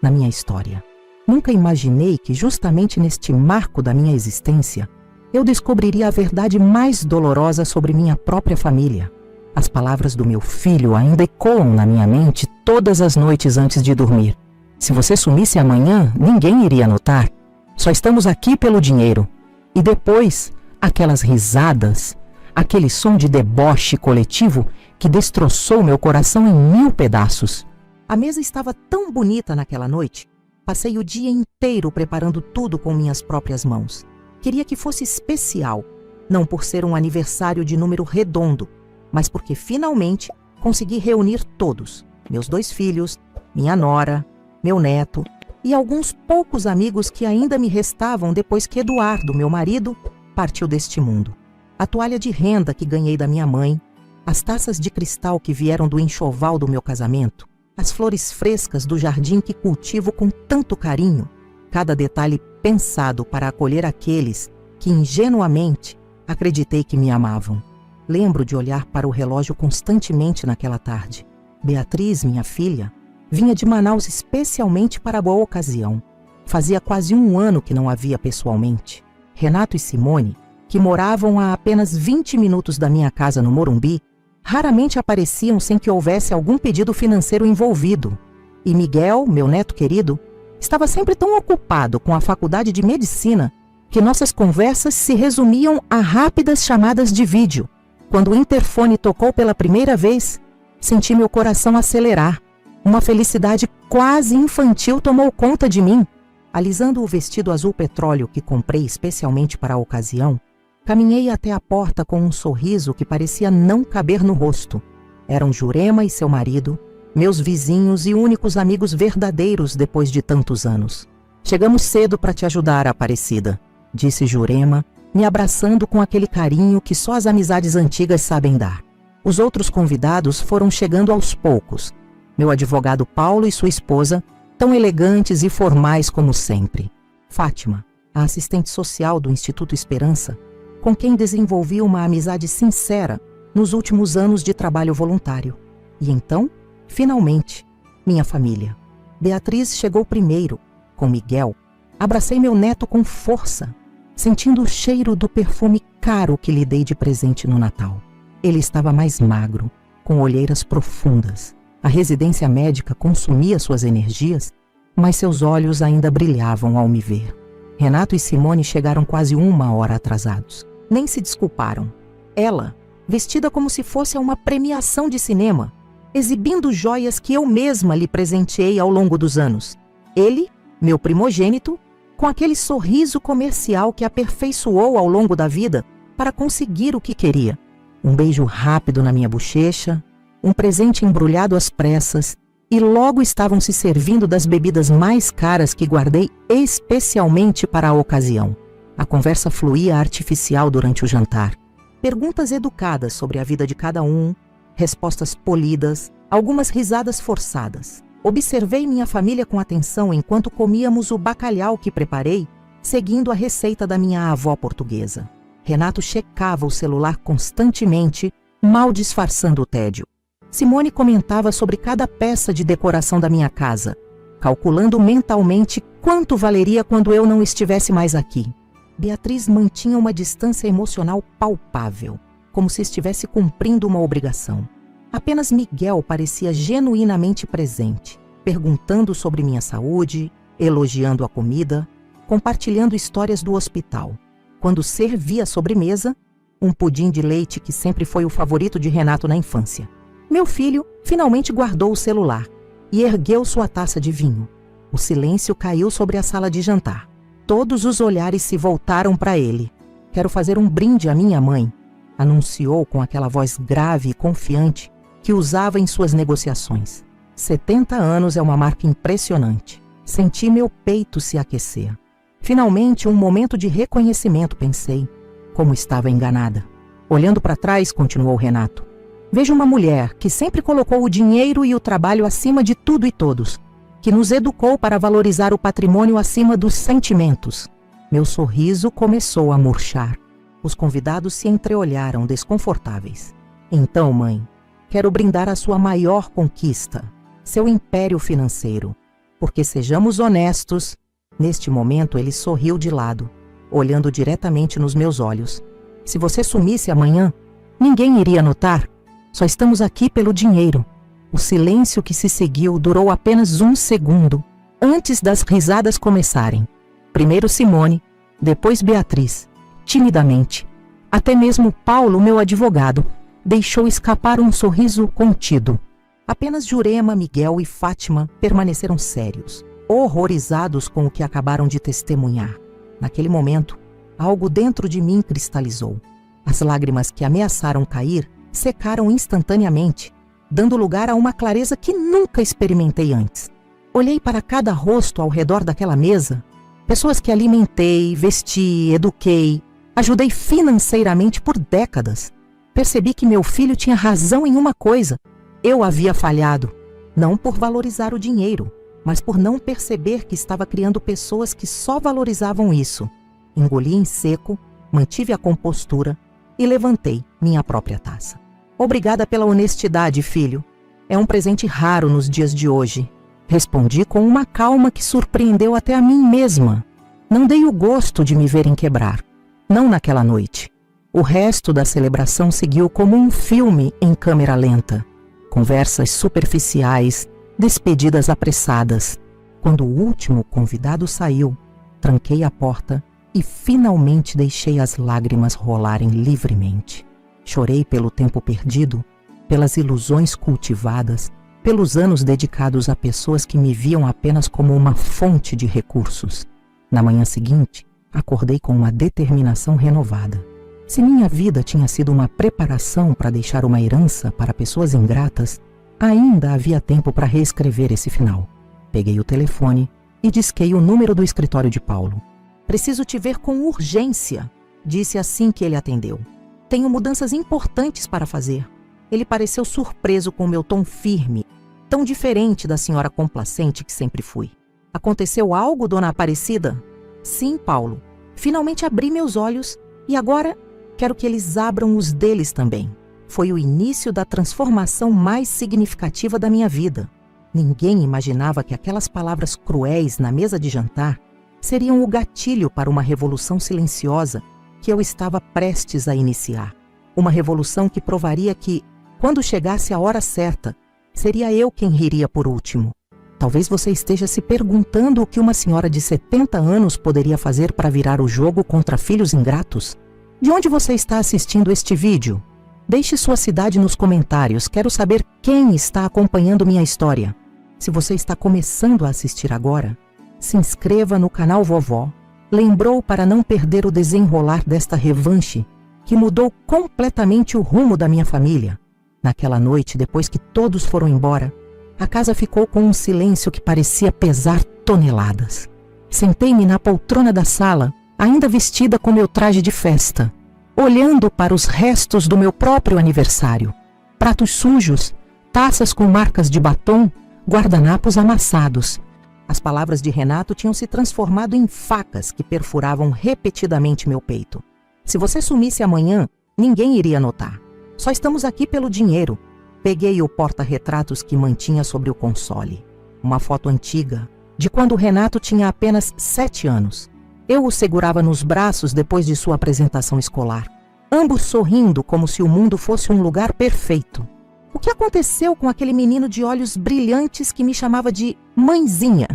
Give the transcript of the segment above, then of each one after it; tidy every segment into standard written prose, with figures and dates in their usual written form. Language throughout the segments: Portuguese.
na minha história. Nunca imaginei que justamente neste marco da minha existência, eu descobriria a verdade mais dolorosa sobre minha própria família. As palavras do meu filho ainda ecoam na minha mente todas as noites antes de dormir. Se você sumisse amanhã, ninguém iria notar. Só estamos aqui pelo dinheiro. E depois, aquelas risadas, aquele som de deboche coletivo que destroçou meu coração em 1000 pedaços. A mesa estava tão bonita naquela noite. Passei o dia inteiro preparando tudo com minhas próprias mãos. Queria que fosse especial, não por ser um aniversário de número redondo, mas porque finalmente consegui reunir todos, meus 2 filhos, minha nora, meu neto e alguns poucos amigos que ainda me restavam depois que Eduardo, meu marido, partiu deste mundo. A toalha de renda que ganhei da minha mãe, as taças de cristal que vieram do enxoval do meu casamento, as flores frescas do jardim que cultivo com tanto carinho, cada detalhe pensado para acolher aqueles que ingenuamente acreditei que me amavam. Lembro de olhar para o relógio constantemente naquela tarde. Beatriz, minha filha, vinha de Manaus especialmente para a boa ocasião. Fazia quase 1 ano que não a via pessoalmente. Renato e Simone, que moravam a apenas 20 minutos da minha casa no Morumbi, raramente apareciam sem que houvesse algum pedido financeiro envolvido. E Miguel, meu neto querido, estava sempre tão ocupado com a faculdade de medicina que nossas conversas se resumiam a rápidas chamadas de vídeo. Quando o interfone tocou pela primeira vez, senti meu coração acelerar. Uma felicidade quase infantil tomou conta de mim. Alisando o vestido azul petróleo que comprei especialmente para a ocasião, caminhei até a porta com um sorriso que parecia não caber no rosto. Eram Jurema e seu marido, meus vizinhos e únicos amigos verdadeiros depois de tantos anos. Chegamos cedo para te ajudar, Aparecida, disse Jurema, me abraçando com aquele carinho que só as amizades antigas sabem dar. Os outros convidados foram chegando aos poucos. Meu advogado Paulo e sua esposa, tão elegantes e formais como sempre. Fátima, a assistente social do Instituto Esperança, com quem desenvolvi uma amizade sincera nos últimos anos de trabalho voluntário. E então, finalmente, minha família. Beatriz chegou primeiro, com Miguel. Abracei meu neto com força, sentindo o cheiro do perfume caro que lhe dei de presente no Natal. Ele estava mais magro, com olheiras profundas. A residência médica consumia suas energias, mas seus olhos ainda brilhavam ao me ver. Renato e Simone chegaram quase 1 hora atrasados. Nem se desculparam. Ela, vestida como se fosse a uma premiação de cinema, exibindo joias que eu mesma lhe presenteei ao longo dos anos. Ele, meu primogênito, com aquele sorriso comercial que aperfeiçoou ao longo da vida para conseguir o que queria. Um beijo rápido na minha bochecha, um presente embrulhado às pressas, e logo estavam se servindo das bebidas mais caras que guardei especialmente para a ocasião. A conversa fluía artificial durante o jantar. Perguntas educadas sobre a vida de cada um, respostas polidas, algumas risadas forçadas. Observei minha família com atenção enquanto comíamos o bacalhau que preparei, seguindo a receita da minha avó portuguesa. Renato checava o celular constantemente, mal disfarçando o tédio. Simone comentava sobre cada peça de decoração da minha casa, calculando mentalmente quanto valeria quando eu não estivesse mais aqui. Beatriz mantinha uma distância emocional palpável, como se estivesse cumprindo uma obrigação. Apenas Miguel parecia genuinamente presente, perguntando sobre minha saúde, elogiando a comida, compartilhando histórias do hospital. Quando servia a sobremesa, um pudim de leite que sempre foi o favorito de Renato na infância. Meu filho finalmente guardou o celular e ergueu sua taça de vinho. O silêncio caiu sobre a sala de jantar. Todos os olhares se voltaram para ele. Quero fazer um brinde à minha mãe, anunciou com aquela voz grave e confiante que usava em suas negociações. 70 anos é uma marca impressionante. Senti meu peito se aquecer. Finalmente, um momento de reconhecimento, pensei. Como estava enganada. Olhando para trás, continuou Renato, vejo uma mulher que sempre colocou o dinheiro e o trabalho acima de tudo e todos, que nos educou para valorizar o patrimônio acima dos sentimentos. Meu sorriso começou a murchar. Os convidados se entreolharam desconfortáveis. Então, mãe, quero brindar a sua maior conquista, seu império financeiro. Porque sejamos honestos, neste momento ele sorriu de lado, olhando diretamente nos meus olhos. Se você sumisse amanhã, ninguém iria notar. Só estamos aqui pelo dinheiro. O silêncio que se seguiu durou apenas 1 segundo, antes das risadas começarem. Primeiro Simone, depois Beatriz, timidamente. Até mesmo Paulo, meu advogado, deixou escapar um sorriso contido. Apenas Jurema, Miguel e Fátima permaneceram sérios, horrorizados com o que acabaram de testemunhar. Naquele momento, algo dentro de mim cristalizou. As lágrimas que ameaçaram cair secaram instantaneamente, dando lugar a uma clareza que nunca experimentei antes. Olhei para cada rosto ao redor daquela mesa, pessoas que alimentei, vesti, eduquei, ajudei financeiramente por décadas. Percebi que meu filho tinha razão em uma coisa. Eu havia falhado, não por valorizar o dinheiro, mas por não perceber que estava criando pessoas que só valorizavam isso. Engoli em seco, mantive a compostura e levantei minha própria taça. Obrigada pela honestidade, filho. É um presente raro nos dias de hoje. Respondi com uma calma que surpreendeu até a mim mesma. Não dei o gosto de me verem quebrar. Não naquela noite. O resto da celebração seguiu como um filme em câmera lenta. Conversas superficiais, despedidas apressadas. Quando o último convidado saiu, tranquei a porta e finalmente deixei as lágrimas rolarem livremente. Chorei pelo tempo perdido, pelas ilusões cultivadas, pelos anos dedicados a pessoas que me viam apenas como uma fonte de recursos. Na manhã seguinte, acordei com uma determinação renovada. Se minha vida tinha sido uma preparação para deixar uma herança para pessoas ingratas, ainda havia tempo para reescrever esse final. Peguei o telefone e disquei o número do escritório de Paulo. Preciso te ver com urgência, disse assim que ele atendeu. Tenho mudanças importantes para fazer. Ele pareceu surpreso com meu tom firme, tão diferente da senhora complacente que sempre fui. Aconteceu algo, dona Aparecida? Sim, Paulo. Finalmente abri meus olhos e agora quero que eles abram os deles também. Foi o início da transformação mais significativa da minha vida. Ninguém imaginava que aquelas palavras cruéis na mesa de jantar seriam o gatilho para uma revolução silenciosa que eu estava prestes a iniciar. Uma revolução que provaria que, quando chegasse a hora certa, seria eu quem riria por último. Talvez você esteja se perguntando o que uma senhora de 70 anos poderia fazer para virar o jogo contra filhos ingratos. De onde você está assistindo este vídeo? Deixe sua cidade nos comentários, quero saber quem está acompanhando minha história. Se você está começando a assistir agora, se inscreva no canal Vovó. Lembrou para não perder o desenrolar desta revanche que mudou completamente o rumo da minha família. Naquela noite, depois que todos foram embora, a casa ficou com um silêncio que parecia pesar toneladas. Sentei-me na poltrona da sala, ainda vestida com meu traje de festa, olhando para os restos do meu próprio aniversário. Pratos sujos, taças com marcas de batom, guardanapos amassados. As palavras de Renato tinham se transformado em facas que perfuravam repetidamente meu peito. Se você sumisse amanhã, ninguém iria notar. Só estamos aqui pelo dinheiro. Peguei o porta-retratos que mantinha sobre o console. Uma foto antiga, de quando Renato tinha apenas 7 anos. Eu o segurava nos braços depois de sua apresentação escolar. Ambos sorrindo como se o mundo fosse um lugar perfeito. O que aconteceu com aquele menino de olhos brilhantes que me chamava de mãezinha?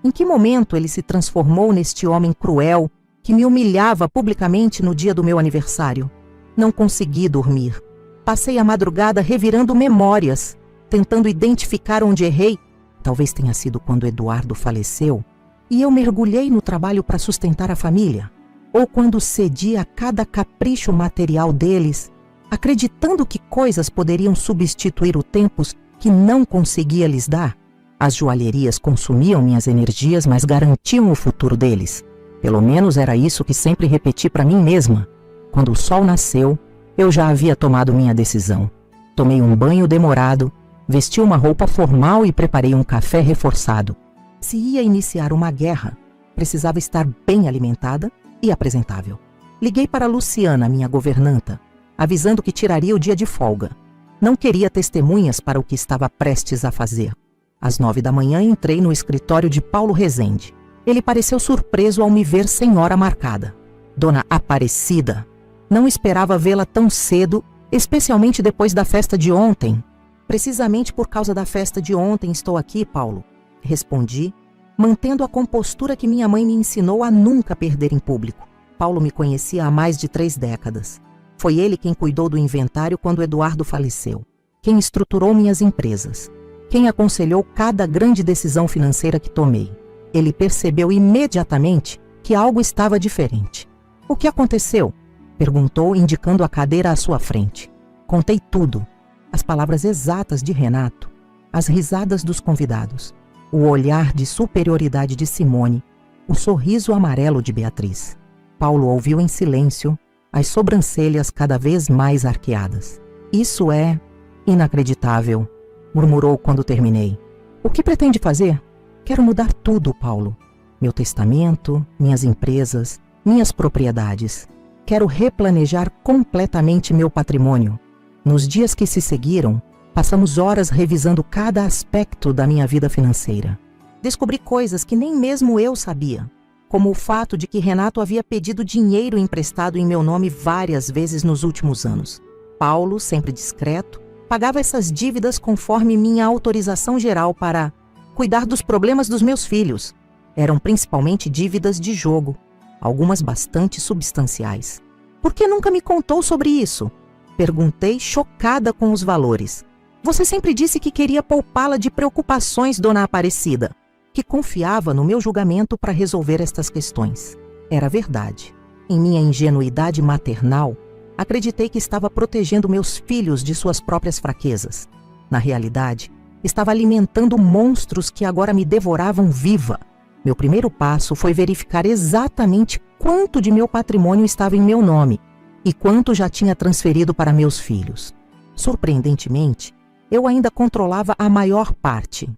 Em que momento ele se transformou neste homem cruel que me humilhava publicamente no dia do meu aniversário? Não consegui dormir. Passei a madrugada revirando memórias, tentando identificar onde errei. Talvez tenha sido quando Eduardo faleceu e eu mergulhei no trabalho para sustentar a família. Ou quando cedi a cada capricho material deles, acreditando que coisas poderiam substituir o tempo que não conseguia lhes dar. As joalherias consumiam minhas energias, mas garantiam o futuro deles. Pelo menos era isso que sempre repeti para mim mesma. Quando o sol nasceu, eu já havia tomado minha decisão. Tomei um banho demorado, vesti uma roupa formal e preparei um café reforçado. Se ia iniciar uma guerra, precisava estar bem alimentada e apresentável. Liguei para Luciana, minha governanta, avisando que tiraria o dia de folga. Não queria testemunhas para o que estava prestes a fazer. Às 9 da manhã entrei no escritório de Paulo Rezende. Ele pareceu surpreso ao me ver sem hora marcada. Dona Aparecida, não esperava vê-la tão cedo, especialmente depois da festa de ontem. Precisamente por causa da festa de ontem estou aqui, Paulo, respondi, mantendo a compostura que minha mãe me ensinou a nunca perder em público. Paulo me conhecia há mais de 3 décadas. Foi ele quem cuidou do inventário quando Eduardo faleceu, quem estruturou minhas empresas, quem aconselhou cada grande decisão financeira que tomei. Ele percebeu imediatamente que algo estava diferente. O que aconteceu? Perguntou, indicando a cadeira à sua frente. Contei tudo. As palavras exatas de Renato, as risadas dos convidados, o olhar de superioridade de Simone, o sorriso amarelo de Beatriz. Paulo ouviu em silêncio, as sobrancelhas cada vez mais arqueadas. Isso é inacreditável, murmurou quando terminei. O que pretende fazer? Quero mudar tudo, Paulo. Meu testamento, minhas empresas, minhas propriedades. Quero replanejar completamente meu patrimônio. Nos dias que se seguiram, passamos horas revisando cada aspecto da minha vida financeira. Descobri coisas que nem mesmo eu sabia, como o fato de que Renato havia pedido dinheiro emprestado em meu nome várias vezes nos últimos anos. Paulo, sempre discreto, pagava essas dívidas conforme minha autorização geral para cuidar dos problemas dos meus filhos. Eram principalmente dívidas de jogo, algumas bastante substanciais. Por que nunca me contou sobre isso? Perguntei, chocada com os valores. Você sempre disse que queria poupá-la de preocupações, Dona Aparecida, que confiava no meu julgamento para resolver estas questões. Era verdade. Em minha ingenuidade maternal, acreditei que estava protegendo meus filhos de suas próprias fraquezas. Na realidade, estava alimentando monstros que agora me devoravam viva. Meu primeiro passo foi verificar exatamente quanto de meu patrimônio estava em meu nome e quanto já tinha transferido para meus filhos. Surpreendentemente, eu ainda controlava a maior parte.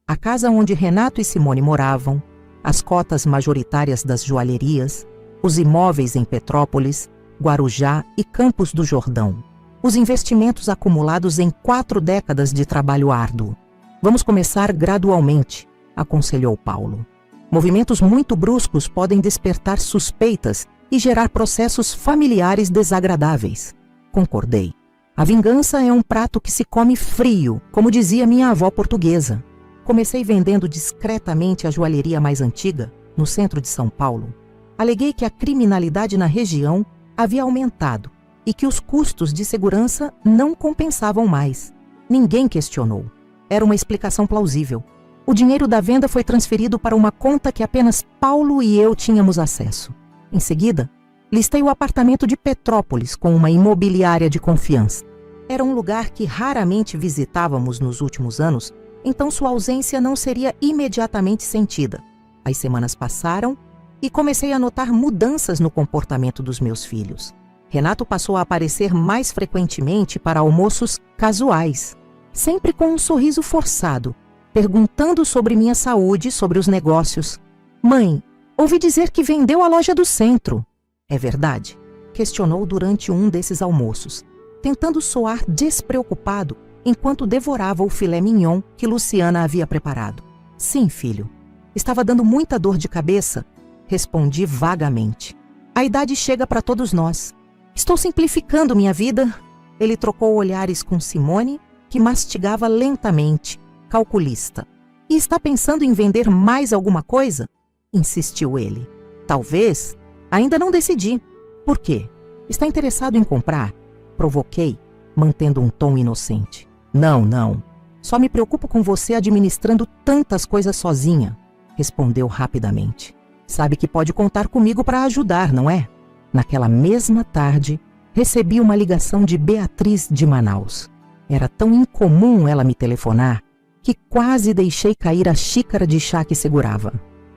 A casa onde Renato e Simone moravam, as cotas majoritárias das joalherias, os imóveis em Petrópolis, Guarujá e Campos do Jordão. Os investimentos acumulados em 4 décadas de trabalho árduo. Vamos começar gradualmente, aconselhou Paulo. Movimentos muito bruscos podem despertar suspeitas e gerar processos familiares desagradáveis. Concordei. A vingança é um prato que se come frio, como dizia minha avó portuguesa. Comecei vendendo discretamente a joalheria mais antiga, no centro de São Paulo. Aleguei que a criminalidade na região havia aumentado e que os custos de segurança não compensavam mais. Ninguém questionou. Era uma explicação plausível. O dinheiro da venda foi transferido para uma conta que apenas Paulo e eu tínhamos acesso. Em seguida, listei o apartamento de Petrópolis com uma imobiliária de confiança. Era um lugar que raramente visitávamos nos últimos anos, então sua ausência não seria imediatamente sentida. As semanas passaram e comecei a notar mudanças no comportamento dos meus filhos. Renato passou a aparecer mais frequentemente para almoços casuais, sempre com um sorriso forçado, perguntando sobre minha saúde, sobre os negócios. Mãe, ouvi dizer que vendeu a loja do centro. É verdade? Questionou durante um desses almoços, tentando soar despreocupado enquanto devorava o filé mignon que Luciana havia preparado. Sim, filho. Estava dando muita dor de cabeça, respondi vagamente. A idade chega para todos nós. Estou simplificando minha vida. Ele trocou olhares com Simone, que mastigava lentamente, calculista. E está pensando em vender mais alguma coisa? Insistiu ele. Talvez. Ainda não decidi. Por quê? Está interessado em comprar? Provoquei, mantendo um tom inocente. Não. Só me preocupo com você administrando tantas coisas sozinha, respondeu rapidamente. Sabe que pode contar comigo para ajudar, não é? Naquela mesma tarde, recebi uma ligação de Beatriz de Manaus. Era tão incomum ela me telefonar que quase deixei cair a xícara de chá que segurava.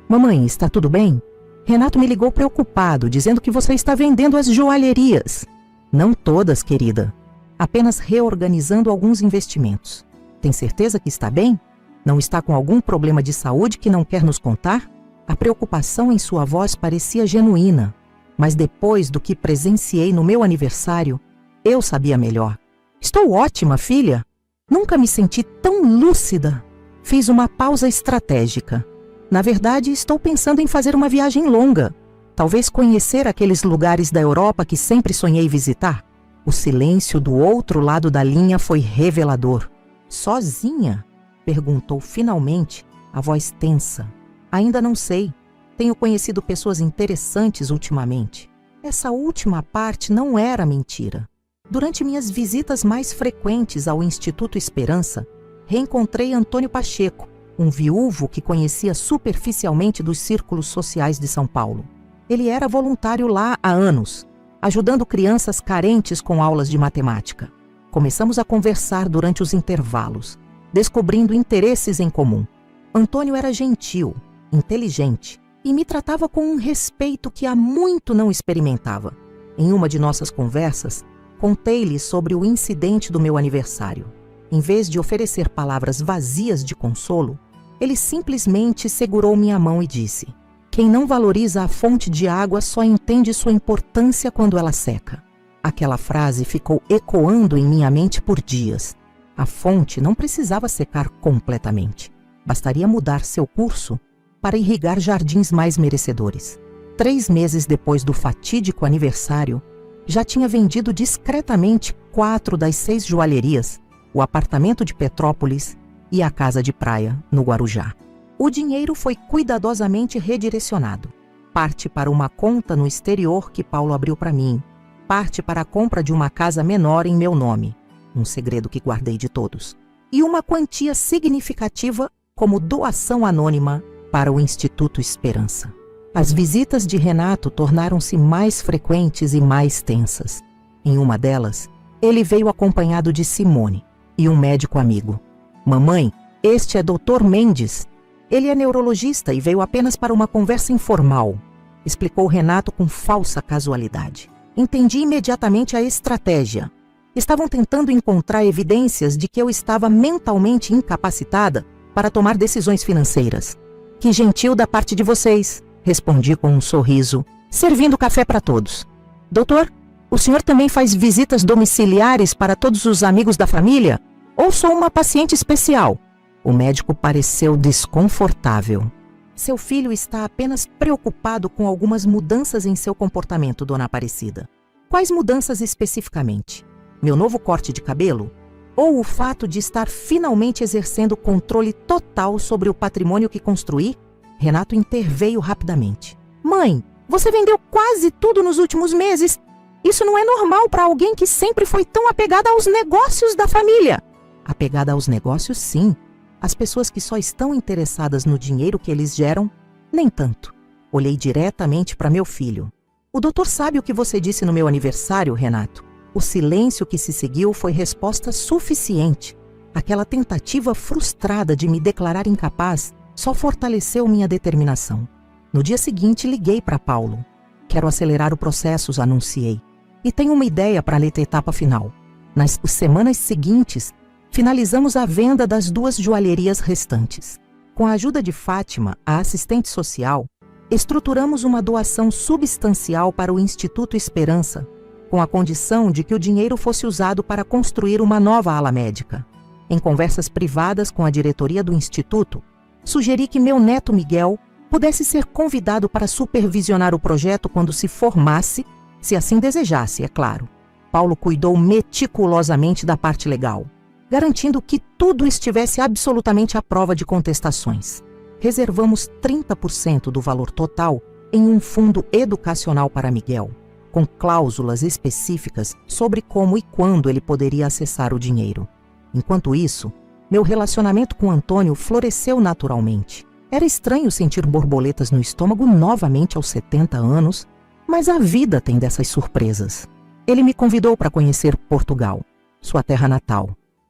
Mamãe, está tudo bem? Renato me ligou preocupado, dizendo que você está vendendo as joalherias. Não todas, querida. Apenas reorganizando alguns investimentos. Tem certeza que está bem? Não está com algum problema de saúde que não quer nos contar? A preocupação em sua voz parecia genuína, mas depois do que presenciei no meu aniversário, eu sabia melhor. Estou ótima, filha. Nunca me senti tão lúcida. Fiz uma pausa estratégica. Na verdade, estou pensando em fazer uma viagem longa. Talvez conhecer aqueles lugares da Europa que sempre sonhei visitar. O silêncio do outro lado da linha foi revelador. Sozinha? Perguntou finalmente, a voz tensa. Ainda não sei. Tenho conhecido pessoas interessantes ultimamente. Essa última parte não era mentira. Durante minhas visitas mais frequentes ao Instituto Esperança, reencontrei Antônio Pacheco, um viúvo que conhecia superficialmente dos círculos sociais de São Paulo. Ele era voluntário lá há anos, ajudando crianças carentes com aulas de matemática. Começamos a conversar durante os intervalos, descobrindo interesses em comum. Antônio era gentil, inteligente e me tratava com um respeito que há muito não experimentava. Em uma de nossas conversas, contei-lhe sobre o incidente do meu aniversário. Em vez de oferecer palavras vazias de consolo, ele simplesmente segurou minha mão e disse: "Quem não valoriza a fonte de água só entende sua importância quando ela seca." Aquela frase ficou ecoando em minha mente por dias. A fonte não precisava secar completamente. Bastaria mudar seu curso para irrigar jardins mais merecedores. 3 meses depois do fatídico aniversário, já tinha vendido discretamente 4 das 6 joalherias, o apartamento de Petrópolis e a casa de praia no Guarujá. O dinheiro foi cuidadosamente redirecionado. Parte para uma conta no exterior que Paulo abriu para mim. Parte para a compra de uma casa menor em meu nome, um segredo que guardei de todos. E uma quantia significativa como doação anônima para o Instituto Esperança. As visitas de Renato tornaram-se mais frequentes e mais tensas. Em uma delas, ele veio acompanhado de Simone e um médico amigo. "Mamãe, este é Dr. Mendes. Ele é neurologista e veio apenas para uma conversa informal", explicou Renato com falsa casualidade. Entendi imediatamente a estratégia. Estavam tentando encontrar evidências de que eu estava mentalmente incapacitada para tomar decisões financeiras. "Que gentil da parte de vocês", respondi com um sorriso, servindo café para todos. "Doutor, o senhor também faz visitas domiciliares para todos os amigos da família? Ou sou uma paciente especial?" O médico pareceu desconfortável. "Seu filho está apenas preocupado com algumas mudanças em seu comportamento, dona Aparecida." "Quais mudanças especificamente? Meu novo corte de cabelo? Ou o fato de estar finalmente exercendo controle total sobre o patrimônio que construí?" Renato interveio rapidamente. "Mãe, você vendeu quase tudo nos últimos meses. Isso não é normal para alguém que sempre foi tão apegada aos negócios da família." "Apegada aos negócios, sim. As pessoas que só estão interessadas no dinheiro que eles geram, nem tanto." Olhei diretamente para meu filho. "O doutor sabe o que você disse no meu aniversário, Renato?" O silêncio que se seguiu foi resposta suficiente. Aquela tentativa frustrada de me declarar incapaz só fortaleceu minha determinação. No dia seguinte, liguei para Paulo. "Quero acelerar o processo", anunciei. "E tenho uma ideia para a etapa final." Nas semanas seguintes, finalizamos a venda das 2 joalherias restantes. Com a ajuda de Fátima, a assistente social, estruturamos uma doação substancial para o Instituto Esperança, com a condição de que o dinheiro fosse usado para construir uma nova ala médica. Em conversas privadas com a diretoria do Instituto, sugeri que meu neto Miguel pudesse ser convidado para supervisionar o projeto quando se formasse, se assim desejasse, é claro. Paulo cuidou meticulosamente da parte legal, garantindo que tudo estivesse absolutamente à prova de contestações. Reservamos 30% do valor total em um fundo educacional para Miguel, com cláusulas específicas sobre como e quando ele poderia acessar o dinheiro. Enquanto isso, meu relacionamento com Antônio floresceu naturalmente. Era estranho sentir borboletas no estômago novamente aos 70 anos, mas a vida tem dessas surpresas. Ele me convidou para conhecer Portugal, sua terra natal,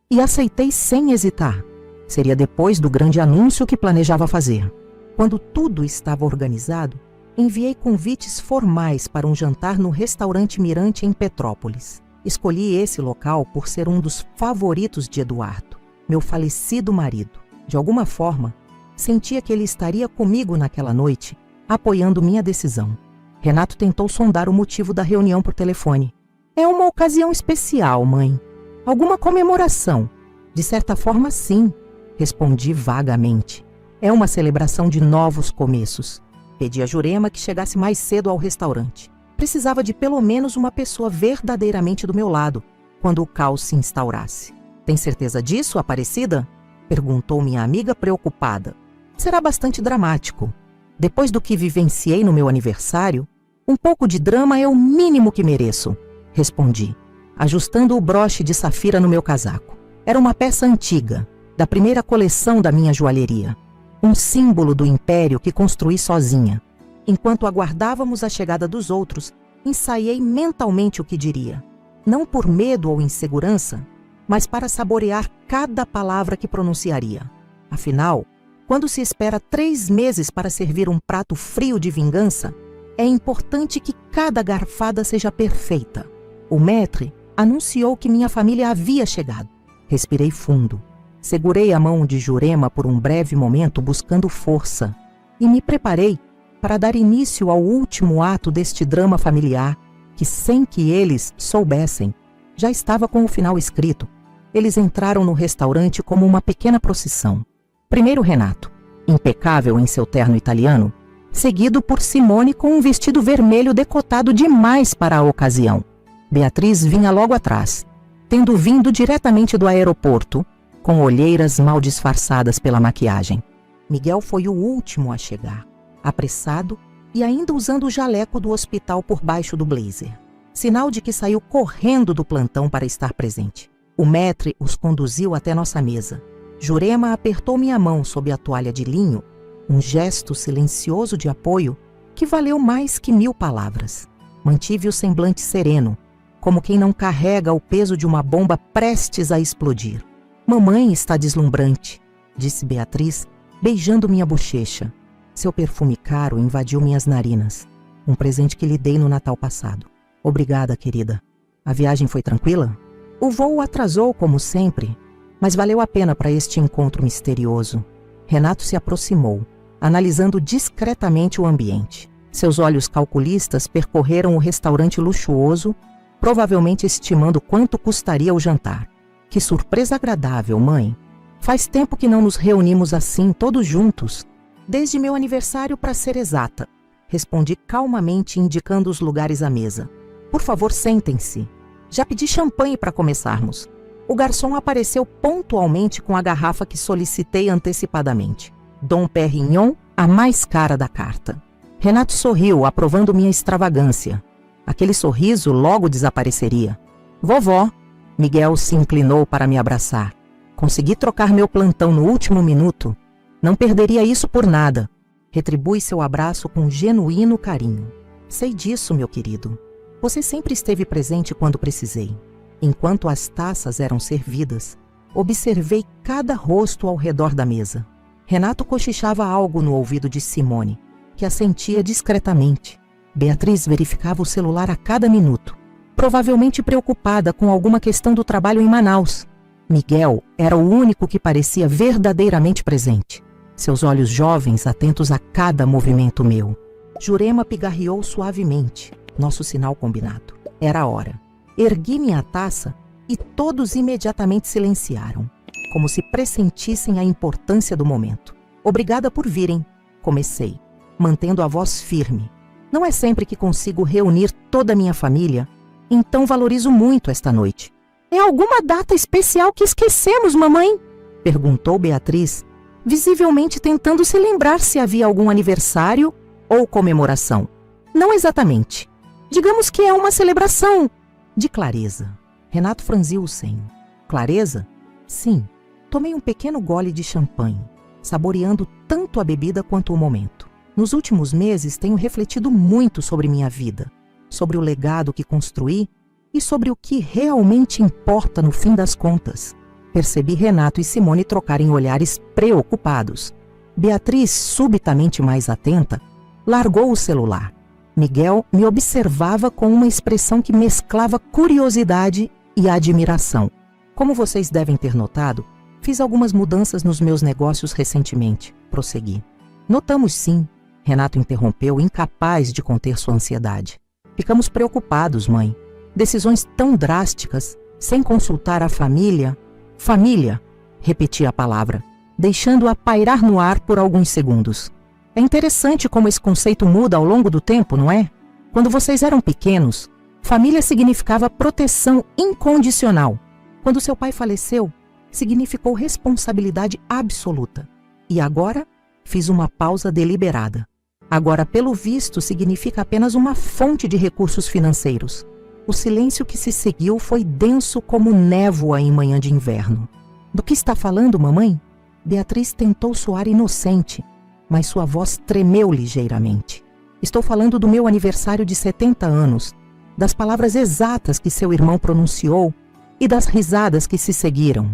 e aceitei sem hesitar. Seria depois do grande anúncio que planejava fazer. Quando tudo estava organizado, enviei convites formais para um jantar no restaurante Mirante em Petrópolis. Escolhi esse local por ser um dos favoritos de Eduardo, meu falecido marido. De alguma forma, sentia que ele estaria comigo naquela noite, apoiando minha decisão. Renato tentou sondar o motivo da reunião por telefone. "É uma ocasião especial, mãe. Alguma comemoração?" "De certa forma, sim. Respondi vagamente. É uma celebração de novos começos. Pedi a Jurema que chegasse mais cedo ao restaurante. Precisava de pelo menos uma pessoa verdadeiramente do meu lado, quando o caos se instaurasse. Tem certeza disso, Aparecida? Perguntou minha amiga preocupada. Será bastante dramático. Depois do que vivenciei no meu aniversário, um pouco de drama é o mínimo que mereço, respondi, ajustando o broche de safira no meu casaco. Era uma peça antiga, da primeira coleção da minha joalheria. Um símbolo do império que construí sozinha. Enquanto aguardávamos a chegada dos outros, ensaiei mentalmente o que diria. Não por medo ou insegurança, mas para saborear cada palavra que pronunciaria. Afinal, quando se espera 3 meses para servir um prato frio de vingança, é importante que cada garfada seja perfeita. O maître anunciou que minha família havia chegado. Respirei fundo. Segurei a mão de Jurema por um breve momento buscando força e me preparei para dar início ao último ato deste drama familiar que, sem que eles soubessem, já estava com o final escrito. Eles entraram no restaurante como uma pequena procissão. Primeiro Renato, impecável em seu terno italiano, seguido por Simone com um vestido vermelho decotado demais para a ocasião. Beatriz vinha logo atrás, tendo vindo diretamente do aeroporto, com olheiras mal disfarçadas pela maquiagem. Miguel foi o último a chegar, apressado e ainda usando o jaleco do hospital por baixo do blazer. Sinal de que saiu correndo do plantão para estar presente. O maître os conduziu até nossa mesa. Jurema apertou minha mão sob a toalha de linho, um gesto silencioso de apoio que valeu mais que 1000 palavras. Mantive o semblante sereno, como quem não carrega o peso de uma bomba prestes a explodir. Mamãe está deslumbrante, disse Beatriz, beijando minha bochecha. Seu perfume caro invadiu minhas narinas. Um presente que lhe dei no Natal passado. Obrigada, querida. A viagem foi tranquila? O voo atrasou, como sempre, mas valeu a pena para este encontro misterioso. Renato se aproximou, analisando discretamente o ambiente. Seus olhos calculistas percorreram o restaurante luxuoso, provavelmente estimando quanto custaria o jantar. Que surpresa agradável, mãe. Faz tempo que não nos reunimos assim, todos juntos. Desde meu aniversário, para ser exata. Respondi calmamente, indicando os lugares à mesa. Por favor, sentem-se. Já pedi champanhe para começarmos. O garçom apareceu pontualmente com a garrafa que solicitei antecipadamente. Dom Perignon, a mais cara da carta. Renato sorriu, aprovando minha extravagância. Aquele sorriso logo desapareceria. Vovó. Miguel se inclinou para me abraçar. Consegui trocar meu plantão no último minuto. Não perderia isso por nada. Retribui seu abraço com genuíno carinho. Sei disso, meu querido. Você sempre esteve presente quando precisei. Enquanto as taças eram servidas, observei cada rosto ao redor da mesa. Renato cochichava algo no ouvido de Simone, que assentia discretamente. Beatriz verificava o celular a cada minuto, provavelmente preocupada com alguma questão do trabalho em Manaus. Miguel era o único que parecia verdadeiramente presente. Seus olhos jovens atentos a cada movimento meu. Jurema pigarreou suavemente, nosso sinal combinado. Era a hora. Ergui minha taça e todos imediatamente silenciaram, como se pressentissem a importância do momento. Obrigada por virem, comecei, mantendo a voz firme. Não é sempre que consigo reunir toda a minha família, então valorizo muito esta noite. É alguma data especial que esquecemos, mamãe? Perguntou Beatriz, visivelmente tentando se lembrar se havia algum aniversário ou comemoração. Não exatamente. Digamos que é uma celebração de clareza. Renato franziu o senho. Clareza? Sim. Tomei um pequeno gole de champanhe, saboreando tanto a bebida quanto o momento. Nos últimos meses tenho refletido muito sobre minha vida, sobre o legado que construí e sobre o que realmente importa no fim das contas. Percebi Renato e Simone trocarem olhares preocupados. Beatriz, subitamente mais atenta, largou o celular. Miguel me observava com uma expressão que mesclava curiosidade e admiração. Como vocês devem ter notado, fiz algumas mudanças nos meus negócios recentemente, prossegui. Notamos sim, Renato interrompeu, incapaz de conter sua ansiedade. Ficamos preocupados, mãe. Decisões tão drásticas, sem consultar a família. Família, repeti a palavra. deixando-a pairar no ar por alguns segundos. É interessante como esse conceito muda ao longo do tempo, não é? Quando vocês eram pequenos, família significava proteção incondicional. Quando seu pai faleceu, significou responsabilidade absoluta. E agora, fiz uma pausa deliberada. Agora, pelo visto, significa apenas uma fonte de recursos financeiros. O silêncio que se seguiu foi denso como névoa em manhã de inverno. Do que está falando, mamãe? Beatriz tentou soar inocente, mas sua voz tremeu ligeiramente. Estou falando do meu aniversário de 70 anos, das palavras exatas que seu irmão pronunciou e das risadas que se seguiram.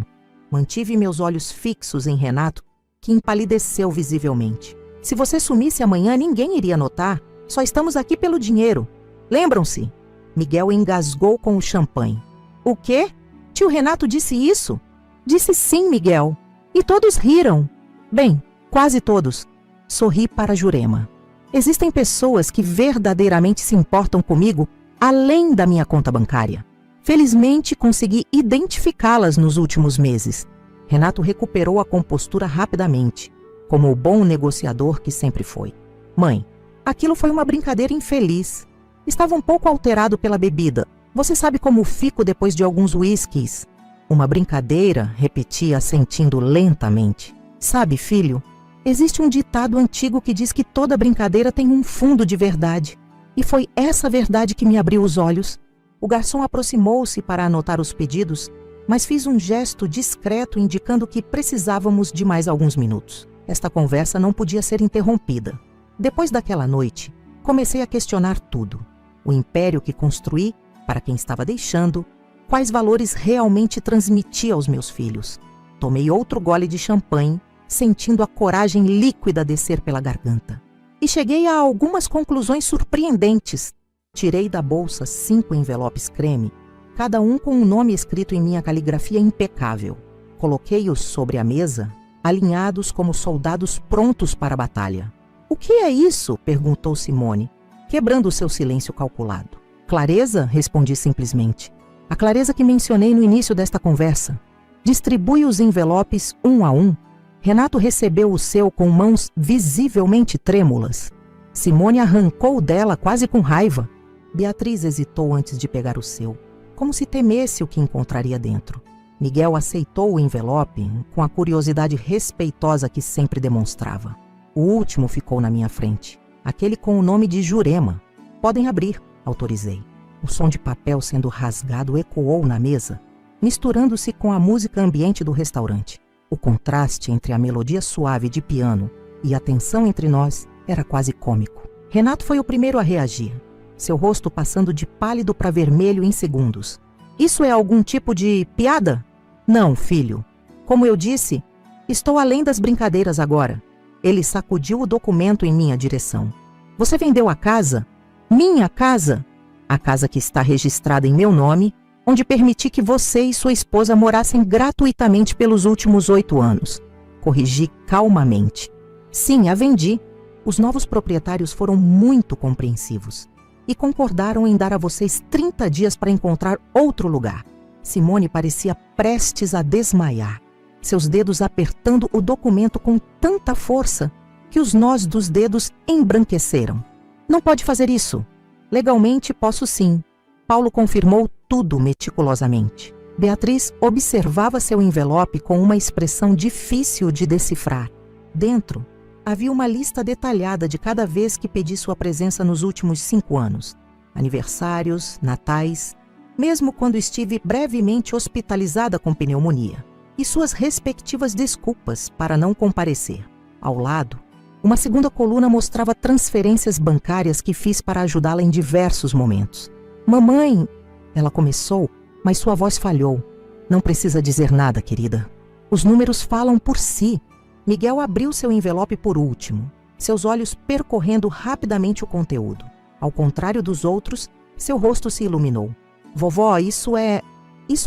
Mantive meus olhos fixos em Renato, que empalideceu visivelmente. Se você sumisse amanhã, ninguém iria notar. Só estamos aqui pelo dinheiro. Lembram-se? Miguel engasgou com o champanhe. O quê? Tio Renato disse isso? Disse sim, Miguel. E todos riram. Bem, quase todos. Sorri para Jurema. Existem pessoas que verdadeiramente se importam comigo além da minha conta bancária. Felizmente, consegui identificá-las nos últimos meses. Renato recuperou a compostura rapidamente, como o bom negociador que sempre foi. Mãe, aquilo foi uma brincadeira infeliz. Estava um pouco alterado pela bebida. Você sabe como fico depois de alguns uísques? Uma brincadeira, repetia, assentindo lentamente. Sabe, filho, existe um ditado antigo que diz que toda brincadeira tem um fundo de verdade. E foi essa verdade que me abriu os olhos. O garçom aproximou-se para anotar os pedidos, mas fiz um gesto discreto indicando que precisávamos de mais alguns minutos. Esta conversa não podia ser interrompida. Depois daquela noite, comecei a questionar tudo. O império que construí, para quem estava deixando, quais valores realmente transmitia aos meus filhos. Tomei outro gole de champanhe, sentindo a coragem líquida descer pela garganta. E cheguei a algumas conclusões surpreendentes. Tirei da bolsa 5 envelopes creme, cada um com um nome escrito em minha caligrafia impecável. Coloquei-os sobre a mesa, alinhados como soldados prontos para a batalha. O que é isso? Perguntou Simone, quebrando seu silêncio calculado. Clareza? Respondi simplesmente. A clareza que mencionei no início desta conversa. Distribui os envelopes um a um. Renato recebeu o seu com mãos visivelmente trêmulas. Simone arrancou dela quase com raiva. Beatriz hesitou antes de pegar o seu, como se temesse o que encontraria dentro. Miguel aceitou o envelope com a curiosidade respeitosa que sempre demonstrava. O último ficou na minha frente, aquele com o nome de Jurema. Podem abrir, autorizei. O som de papel sendo rasgado ecoou na mesa, misturando-se com a música ambiente do restaurante. O contraste entre a melodia suave de piano e a tensão entre nós era quase cômico. Renato foi o primeiro a reagir, seu rosto passando de pálido para vermelho em segundos. Isso é algum tipo de piada? Não, filho. Como eu disse, estou além das brincadeiras agora. Ele sacudiu o documento em minha direção. Você vendeu a casa? Minha casa? A casa que está registrada em meu nome, onde permiti que você e sua esposa morassem gratuitamente pelos últimos 8 anos. Corrigi calmamente. Sim, a vendi. Os novos proprietários foram muito compreensivos e concordaram em dar a vocês 30 dias para encontrar outro lugar. Simone parecia prestes a desmaiar, seus dedos apertando o documento com tanta força que os nós dos dedos embranqueceram. Não pode fazer isso. Legalmente posso sim. Paulo confirmou tudo meticulosamente. Beatriz observava seu envelope com uma expressão difícil de decifrar. Dentro, havia uma lista detalhada de cada vez que pedi sua presença nos últimos 5 anos. Aniversários, natais, mesmo quando estive brevemente hospitalizada com pneumonia. E suas respectivas desculpas para não comparecer. Ao lado, uma segunda coluna mostrava transferências bancárias que fiz para ajudá-la em diversos momentos. Mamãe, ela começou, mas sua voz falhou. Não precisa dizer nada, querida. Os números falam por si. Miguel abriu seu envelope por último, seus olhos percorrendo rapidamente o conteúdo. Ao contrário dos outros, seu rosto se iluminou. Vovó, isso é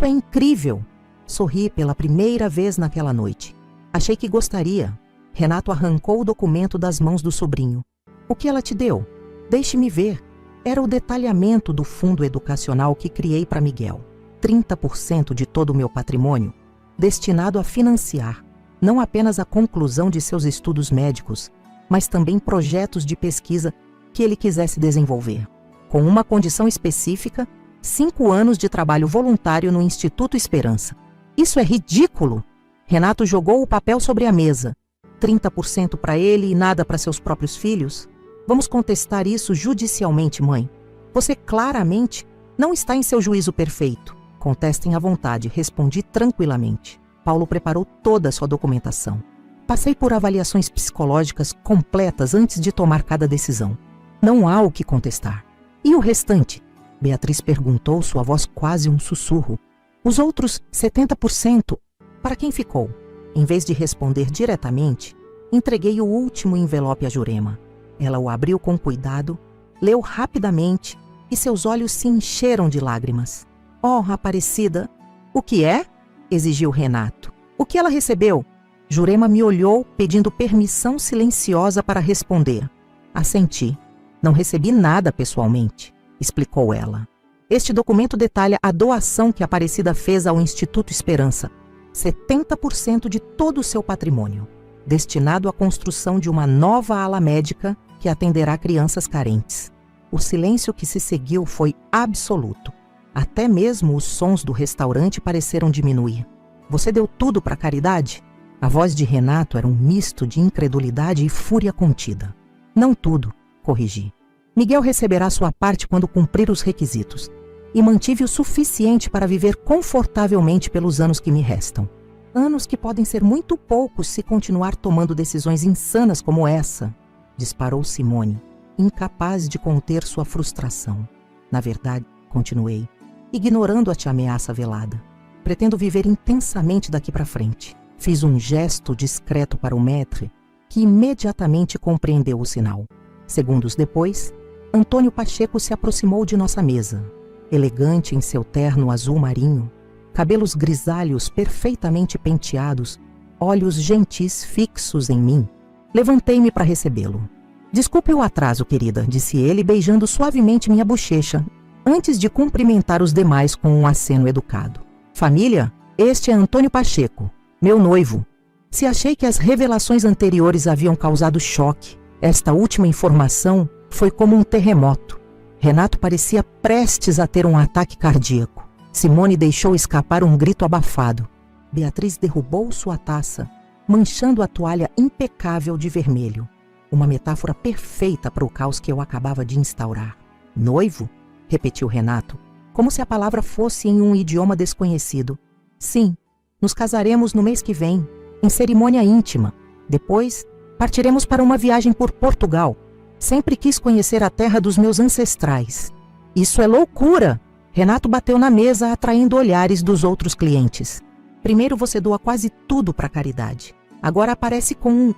incrível. Sorri pela primeira vez naquela noite. Achei que gostaria. Renato arrancou o documento das mãos do sobrinho. O que ela te deu? Deixe-me ver. Era o detalhamento do fundo educacional que criei para Miguel. 30% de todo o meu patrimônio, destinado a financiar não apenas a conclusão de seus estudos médicos, mas também projetos de pesquisa que ele quisesse desenvolver, com uma condição específica: 5 anos de trabalho voluntário no Instituto Esperança. Isso é ridículo! Renato jogou o papel sobre a mesa. 30% para ele e nada para seus próprios filhos? Vamos contestar isso judicialmente, mãe. Você claramente não está em seu juízo perfeito. Contestem à vontade, respondi tranquilamente. Paulo preparou toda a sua documentação. Passei por avaliações psicológicas completas antes de tomar cada decisão. Não há o que contestar. E o restante? Beatriz perguntou, sua voz quase um sussurro. Os outros 70%, para quem ficou? Em vez de responder diretamente, entreguei o último envelope a Jurema. Ela o abriu com cuidado, leu rapidamente e seus olhos se encheram de lágrimas. Oh, Aparecida! O que é? Exigiu Renato. O que ela recebeu? Jurema me olhou, pedindo permissão silenciosa para responder. Assenti. Não recebi nada pessoalmente, explicou ela. Este documento detalha a doação que Aparecida fez ao Instituto Esperança. 70% de todo o seu patrimônio, destinado à construção de uma nova ala médica que atenderá crianças carentes. O silêncio que se seguiu foi absoluto. Até mesmo os sons do restaurante pareceram diminuir. Você deu tudo para a caridade? A voz de Renato era um misto de incredulidade e fúria contida. Não tudo, corrigi. Miguel receberá sua parte quando cumprir os requisitos. E mantive o suficiente para viver confortavelmente pelos anos que me restam. Anos que podem ser muito poucos se continuar tomando decisões insanas como essa, disparou Simone, incapaz de conter sua frustração. Na verdade, continuei, ignorando-te a ameaça velada. Pretendo viver intensamente daqui para frente. Fiz um gesto discreto para o maître, que imediatamente compreendeu o sinal. Segundos depois, Antônio Pacheco se aproximou de nossa mesa. Elegante em seu terno azul marinho, cabelos grisalhos perfeitamente penteados, olhos gentis fixos em mim. Levantei-me para recebê-lo. Desculpe o atraso, querida, disse ele, beijando suavemente minha bochecha, antes de cumprimentar os demais com um aceno educado. Família, este é Antônio Pacheco, meu noivo. Se achei que as revelações anteriores haviam causado choque, esta última informação foi como um terremoto. Renato parecia prestes a ter um ataque cardíaco. Simone deixou escapar um grito abafado. Beatriz derrubou sua taça, manchando a toalha impecável de vermelho. Uma metáfora perfeita para o caos que eu acabava de instaurar. Noivo? Repetiu Renato, como se a palavra fosse em um idioma desconhecido. Sim, nos casaremos no mês que vem, em cerimônia íntima. Depois, partiremos para uma viagem por Portugal. Sempre quis conhecer a terra dos meus ancestrais. Isso é loucura! Renato bateu na mesa, atraindo olhares dos outros clientes. Primeiro você doa quase tudo para a caridade. Agora aparece com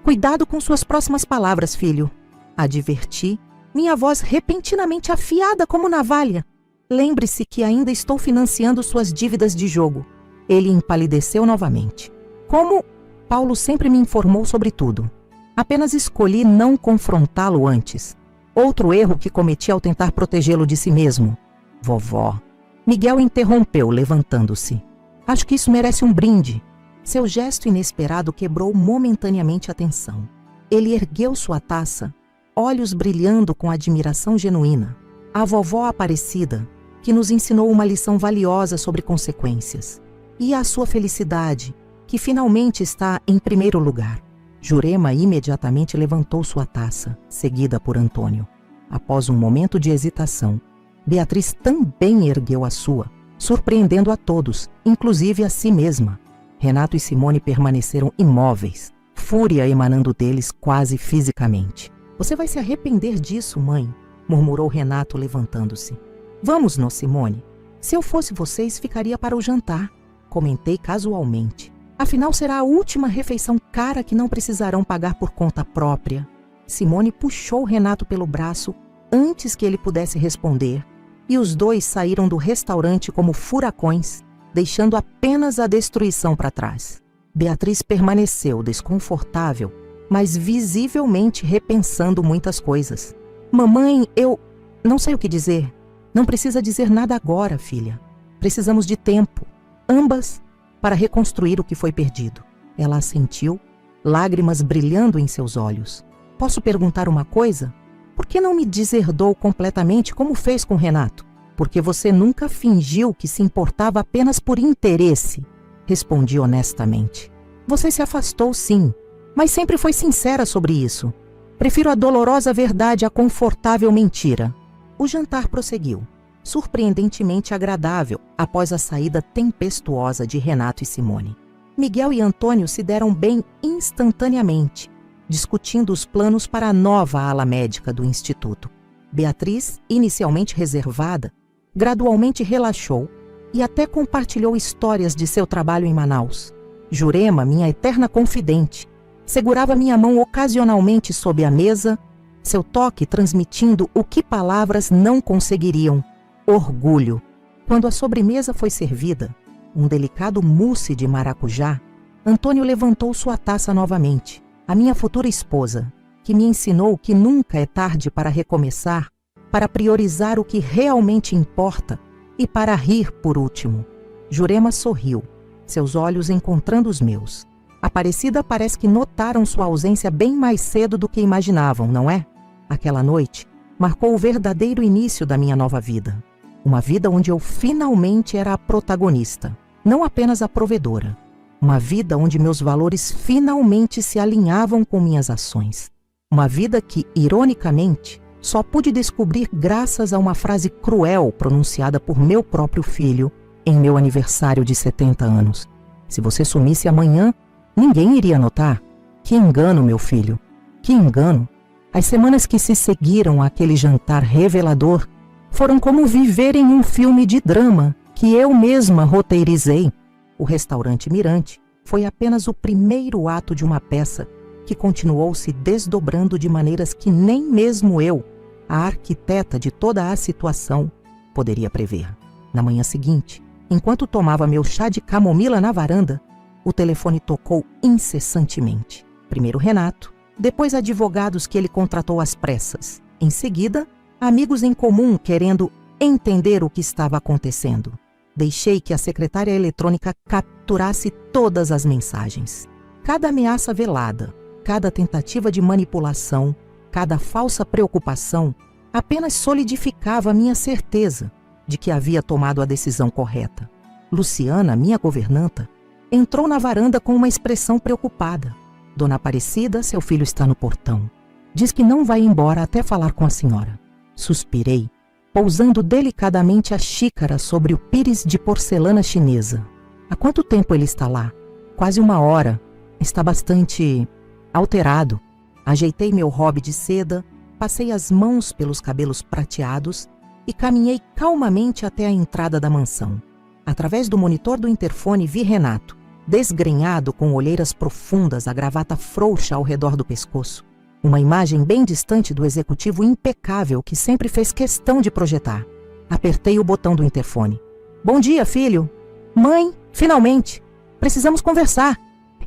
Cuidado com suas próximas palavras, filho. Adverti, minha voz repentinamente afiada como navalha. Lembre-se que ainda estou financiando suas dívidas de jogo. Ele empalideceu novamente. Como Paulo sempre me informou sobre tudo. Apenas escolhi não confrontá-lo antes. Outro erro que cometi ao tentar protegê-lo de si mesmo. Vovó. Miguel interrompeu, levantando-se. Acho que isso merece um brinde. Seu gesto inesperado quebrou momentaneamente a tensão. Ele ergueu sua taça, olhos brilhando com admiração genuína. A vovó Aparecida, que nos ensinou uma lição valiosa sobre consequências. E a sua felicidade, que finalmente está em primeiro lugar. Jurema imediatamente levantou sua taça, seguida por Antônio. Após um momento de hesitação, Beatriz também ergueu a sua, surpreendendo a todos, inclusive a si mesma. Renato e Simone permaneceram imóveis, fúria emanando deles quase fisicamente. Você vai se arrepender disso, mãe, murmurou Renato levantando-se. Vamos-nos, Simone. Se eu fosse vocês, ficaria para o jantar, comentei casualmente. Afinal, será a última refeição cara que não precisarão pagar por conta própria. Simone puxou Renato pelo braço antes que ele pudesse responder, e os dois saíram do restaurante como furacões, deixando apenas a destruição para trás. Beatriz permaneceu desconfortável, mas visivelmente repensando muitas coisas. Mamãe, eu não sei o que dizer. Não precisa dizer nada agora, filha. Precisamos de tempo. Ambas para reconstruir o que foi perdido. Ela assentiu, lágrimas brilhando em seus olhos. Posso perguntar uma coisa? Por que não me deserdou completamente como fez com Renato? Porque você nunca fingiu que se importava apenas por interesse, respondi honestamente. Você se afastou, sim, mas sempre foi sincera sobre isso. Prefiro a dolorosa verdade à confortável mentira. O jantar prosseguiu, surpreendentemente agradável após a saída tempestuosa de Renato e Simone. Miguel e Antônio se deram bem instantaneamente, discutindo os planos para a nova ala médica do Instituto. Beatriz, inicialmente reservada, gradualmente relaxou e até compartilhou histórias de seu trabalho em Manaus. Jurema, minha eterna confidente, segurava minha mão ocasionalmente sob a mesa, seu toque transmitindo o que palavras não conseguiriam: orgulho. Quando a sobremesa foi servida, um delicado mousse de maracujá, Antônio levantou sua taça novamente. A minha futura esposa, que me ensinou que nunca é tarde para recomeçar, para priorizar o que realmente importa e para rir por último. Jurema sorriu, seus olhos encontrando os meus. Aparecida parece que notaram sua ausência bem mais cedo do que imaginavam, não é? Aquela noite marcou o verdadeiro início da minha nova vida. Uma vida onde eu finalmente era a protagonista, não apenas a provedora. Uma vida onde meus valores finalmente se alinhavam com minhas ações. Uma vida que, ironicamente, só pude descobrir graças a uma frase cruel pronunciada por meu próprio filho em meu aniversário de 70 anos. Se você sumisse amanhã, ninguém iria notar. Que engano, meu filho. Que engano. As semanas que se seguiram àquele jantar revelador foram como viver em um filme de drama que eu mesma roteirizei. O restaurante Mirante foi apenas o primeiro ato de uma peça que continuou se desdobrando de maneiras que nem mesmo eu, a arquiteta de toda a situação, poderia prever. Na manhã seguinte, enquanto tomava meu chá de camomila na varanda, o telefone tocou incessantemente. Primeiro Renato, depois advogados que ele contratou às pressas. Em seguida, amigos em comum querendo entender o que estava acontecendo. Deixei que a secretária eletrônica capturasse todas as mensagens. Cada ameaça velada, cada tentativa de manipulação, cada falsa preocupação apenas solidificava a minha certeza de que havia tomado a decisão correta. Luciana, minha governanta, entrou na varanda com uma expressão preocupada. Dona Aparecida, seu filho está no portão. Diz que não vai embora até falar com a senhora. Suspirei, pousando delicadamente a xícara sobre o pires de porcelana chinesa. Há quanto tempo ele está lá? Quase 1 hora. Está bastante alterado. Ajeitei meu hobby de seda, passei as mãos pelos cabelos prateados e caminhei calmamente até a entrada da mansão. Através do monitor do interfone vi Renato, desgrenhado com olheiras profundas, a gravata frouxa ao redor do pescoço. Uma imagem bem distante do executivo impecável que sempre fez questão de projetar. Apertei o botão do interfone. Bom dia, filho. Mãe, finalmente. Precisamos conversar.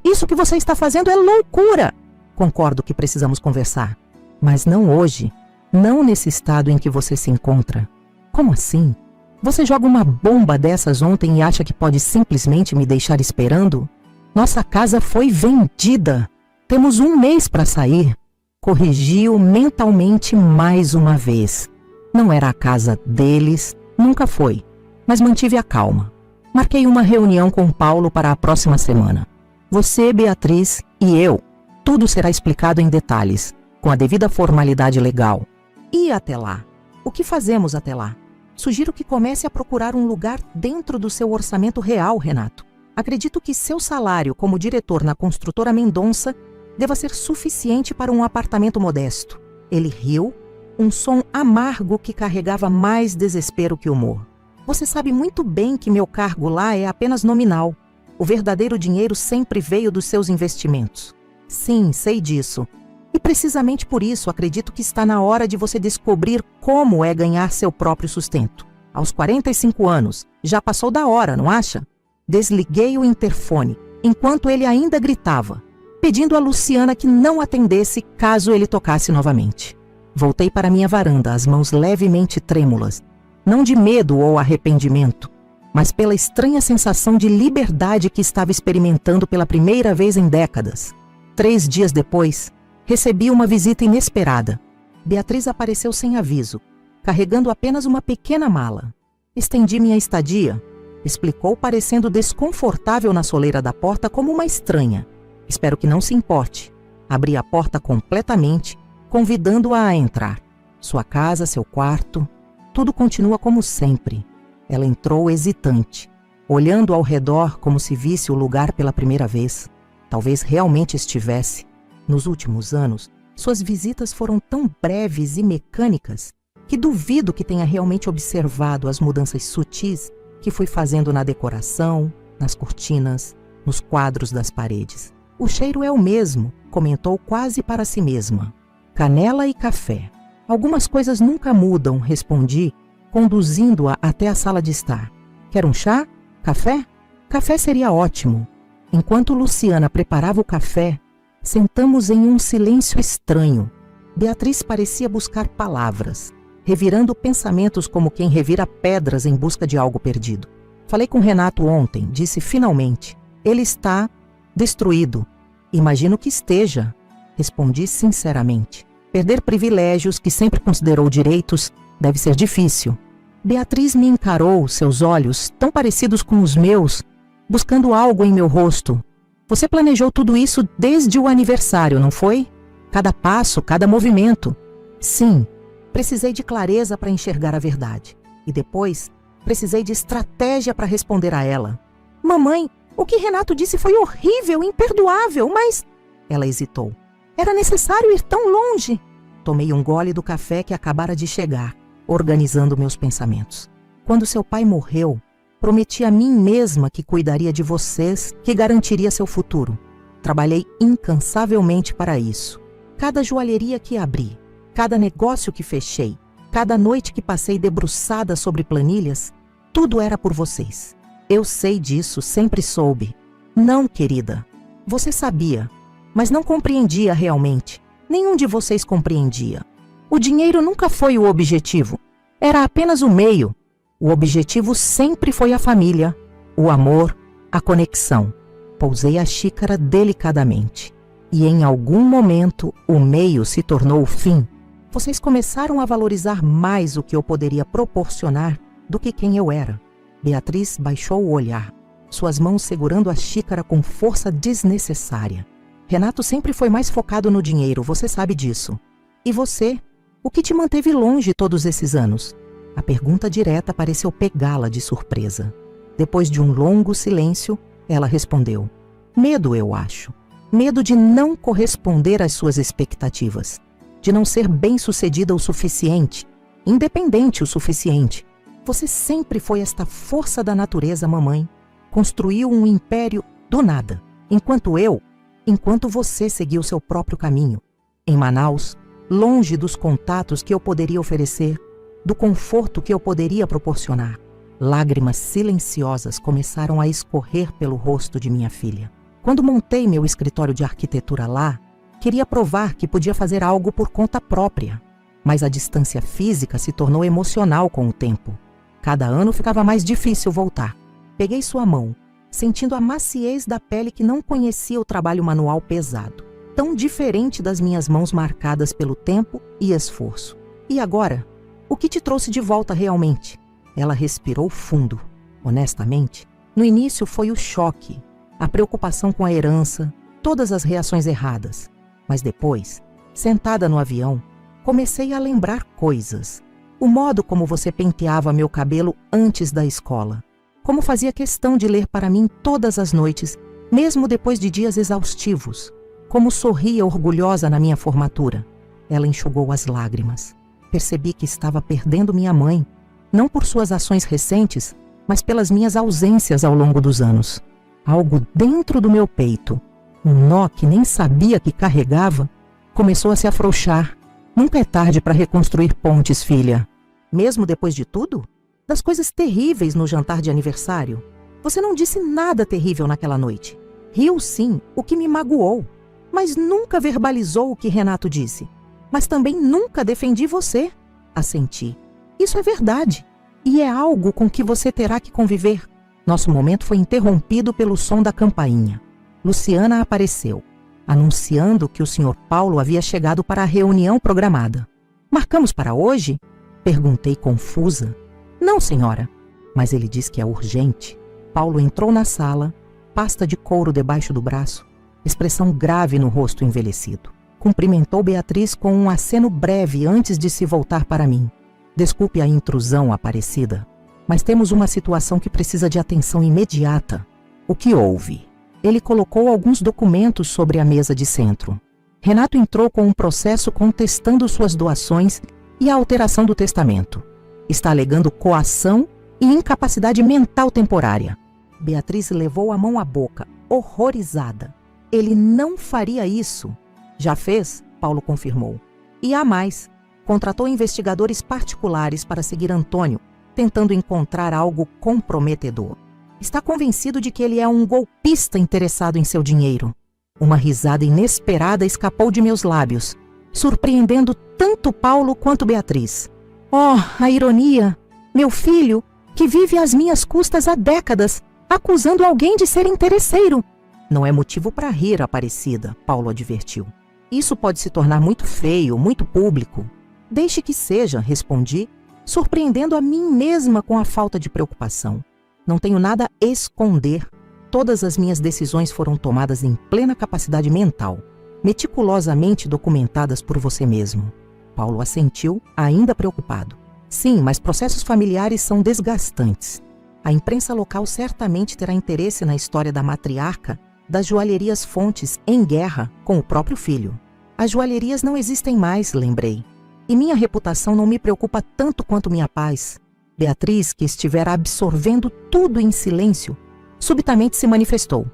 Isso que você está fazendo é loucura. Concordo que precisamos conversar. Mas não hoje. Não nesse estado em que você se encontra. Como assim? Você joga uma bomba dessas ontem e acha que pode simplesmente me deixar esperando? Nossa casa foi vendida. Temos 1 mês para sair. Corrigiu mentalmente mais uma vez. Não era a casa deles, nunca foi. Mas mantive a calma. Marquei uma reunião com Paulo para a próxima semana. Você, Beatriz e eu. Tudo será explicado em detalhes, com a devida formalidade legal. E até lá? O que fazemos até lá? Sugiro que comece a procurar um lugar dentro do seu orçamento real, Renato. Acredito que seu salário como diretor na construtora Mendonça deva ser suficiente para um apartamento modesto. Ele riu, um som amargo que carregava mais desespero que humor. Você sabe muito bem que meu cargo lá é apenas nominal. O verdadeiro dinheiro sempre veio dos seus investimentos. Sim, sei disso. E precisamente por isso acredito que está na hora de você descobrir como é ganhar seu próprio sustento. Aos 45 anos, já passou da hora, não acha? Desliguei o interfone, enquanto ele ainda gritava, pedindo a Luciana que não atendesse caso ele tocasse novamente. Voltei para minha varanda, as mãos levemente trêmulas, não de medo ou arrependimento, mas pela estranha sensação de liberdade que estava experimentando pela primeira vez em décadas. 3 dias depois, recebi uma visita inesperada. Beatriz apareceu sem aviso, carregando apenas uma pequena mala. Estendi minha estadia, explicou, parecendo desconfortável na soleira da porta como uma estranha. Espero que não se importe. Abri a porta completamente, convidando-a a entrar. Sua casa, seu quarto, tudo continua como sempre. Ela entrou hesitante, olhando ao redor como se visse o lugar pela primeira vez. Talvez realmente estivesse. Nos últimos anos, suas visitas foram tão breves e mecânicas que duvido que tenha realmente observado as mudanças sutis que fui fazendo na decoração, nas cortinas, nos quadros das paredes. O cheiro é o mesmo, comentou quase para si mesma. Canela e café. Algumas coisas nunca mudam, respondi, conduzindo-a até a sala de estar. Quer um chá? Café? Café seria ótimo. Enquanto Luciana preparava o café, sentamos em um silêncio estranho. Beatriz parecia buscar palavras, revirando pensamentos como quem revira pedras em busca de algo perdido. Falei com Renato ontem, disse finalmente. Ele está destruído. Imagino que esteja, respondi sinceramente. Perder privilégios que sempre considerou direitos deve ser difícil. Beatriz me encarou, seus olhos, tão parecidos com os meus, buscando algo em meu rosto. Você planejou tudo isso desde o aniversário, não foi? Cada passo, cada movimento. Sim, precisei de clareza para enxergar a verdade. E depois, precisei de estratégia para responder a ela. Mamãe, o que Renato disse foi horrível, imperdoável, mas... Ela hesitou. Era necessário ir tão longe? Tomei um gole do café que acabara de chegar, organizando meus pensamentos. Quando seu pai morreu, prometi a mim mesma que cuidaria de vocês, que garantiria seu futuro. Trabalhei incansavelmente para isso. Cada joalheria que abri, cada negócio que fechei, cada noite que passei debruçada sobre planilhas, tudo era por vocês. Eu sei disso, sempre soube. Não, querida. Você sabia, mas não compreendia realmente. Nenhum de vocês compreendia. O dinheiro nunca foi o objetivo. Era apenas o meio. O objetivo sempre foi a família, o amor, a conexão. Pousei a xícara delicadamente. E em algum momento, o meio se tornou o fim. Vocês começaram a valorizar mais o que eu poderia proporcionar do que quem eu era. Beatriz baixou o olhar, suas mãos segurando a xícara com força desnecessária. Renato sempre foi mais focado no dinheiro, você sabe disso. E você? O que te manteve longe todos esses anos? A pergunta direta pareceu pegá-la de surpresa. Depois de um longo silêncio, ela respondeu. Medo, eu acho. Medo de não corresponder às suas expectativas. De não ser bem-sucedida o suficiente, independente o suficiente. Você sempre foi esta força da natureza, mamãe. Construiu um império do nada. Enquanto você seguiu seu próprio caminho. Em Manaus, longe dos contatos que eu poderia oferecer, do conforto que eu poderia proporcionar. Lágrimas silenciosas começaram a escorrer pelo rosto de minha filha. Quando montei meu escritório de arquitetura lá, queria provar que podia fazer algo por conta própria. Mas a distância física se tornou emocional com o tempo. Cada ano ficava mais difícil voltar. Peguei sua mão, sentindo a maciez da pele que não conhecia o trabalho manual pesado, tão diferente das minhas mãos marcadas pelo tempo e esforço. E agora? O que te trouxe de volta realmente? Ela respirou fundo. Honestamente, no início foi o choque, a preocupação com a herança, todas as reações erradas. Mas depois, sentada no avião, comecei a lembrar coisas. O modo como você penteava meu cabelo antes da escola. Como fazia questão de ler para mim todas as noites, mesmo depois de dias exaustivos. Como sorria orgulhosa na minha formatura. Ela enxugou as lágrimas. Percebi que estava perdendo minha mãe, não por suas ações recentes, mas pelas minhas ausências ao longo dos anos. Algo dentro do meu peito, um nó que nem sabia que carregava, começou a se afrouxar. Nunca é tarde para reconstruir pontes, filha. Mesmo depois de tudo? Das coisas terríveis no jantar de aniversário? Você não disse nada terrível naquela noite. Riu sim, o que me magoou, mas nunca verbalizou o que Renato disse. Mas também nunca defendi você. Assenti. Isso é verdade. e é algo com que você terá que conviver. Nosso momento foi interrompido pelo som da campainha. Luciana apareceu, anunciando que o Sr. Paulo havia chegado para a reunião programada. Marcamos para hoje? Perguntei confusa. Não, senhora. Mas ele diz que é urgente. Paulo entrou na sala, pasta de couro debaixo do braço, expressão grave no rosto envelhecido. Cumprimentou Beatriz com um aceno breve antes de se voltar para mim. Desculpe a intrusão, Aparecida, mas temos uma situação que precisa de atenção imediata. O que houve? Ele colocou alguns documentos sobre a mesa de centro. Renato entrou com um processo contestando suas doações e a alteração do testamento. Está alegando coação e incapacidade mental temporária. Beatriz levou a mão à boca, horrorizada. Ele não faria isso. Já fez? Paulo confirmou. E há mais. Contratou investigadores particulares para seguir Antônio, tentando encontrar algo comprometedor. Está convencido de que ele é um golpista interessado em seu dinheiro. Uma risada inesperada escapou de meus lábios, surpreendendo tanto Paulo quanto Beatriz. Oh, a ironia! Meu filho, que vive às minhas custas há décadas, acusando alguém de ser interesseiro. Não é motivo para rir, Aparecida, Paulo advertiu. Isso pode se tornar muito feio, muito público. Deixe que seja, respondi, surpreendendo a mim mesma com a falta de preocupação. Não tenho nada a esconder. Todas as minhas decisões foram tomadas em plena capacidade mental, meticulosamente documentadas por você mesmo. Paulo assentiu, ainda preocupado. Sim, mas processos familiares são desgastantes. A imprensa local certamente terá interesse na história da matriarca das joalherias Fontes em guerra com o próprio filho. As joalherias não existem mais, lembrei. E minha reputação não me preocupa tanto quanto minha paz. Beatriz, que estivera absorvendo tudo em silêncio, subitamente se manifestou.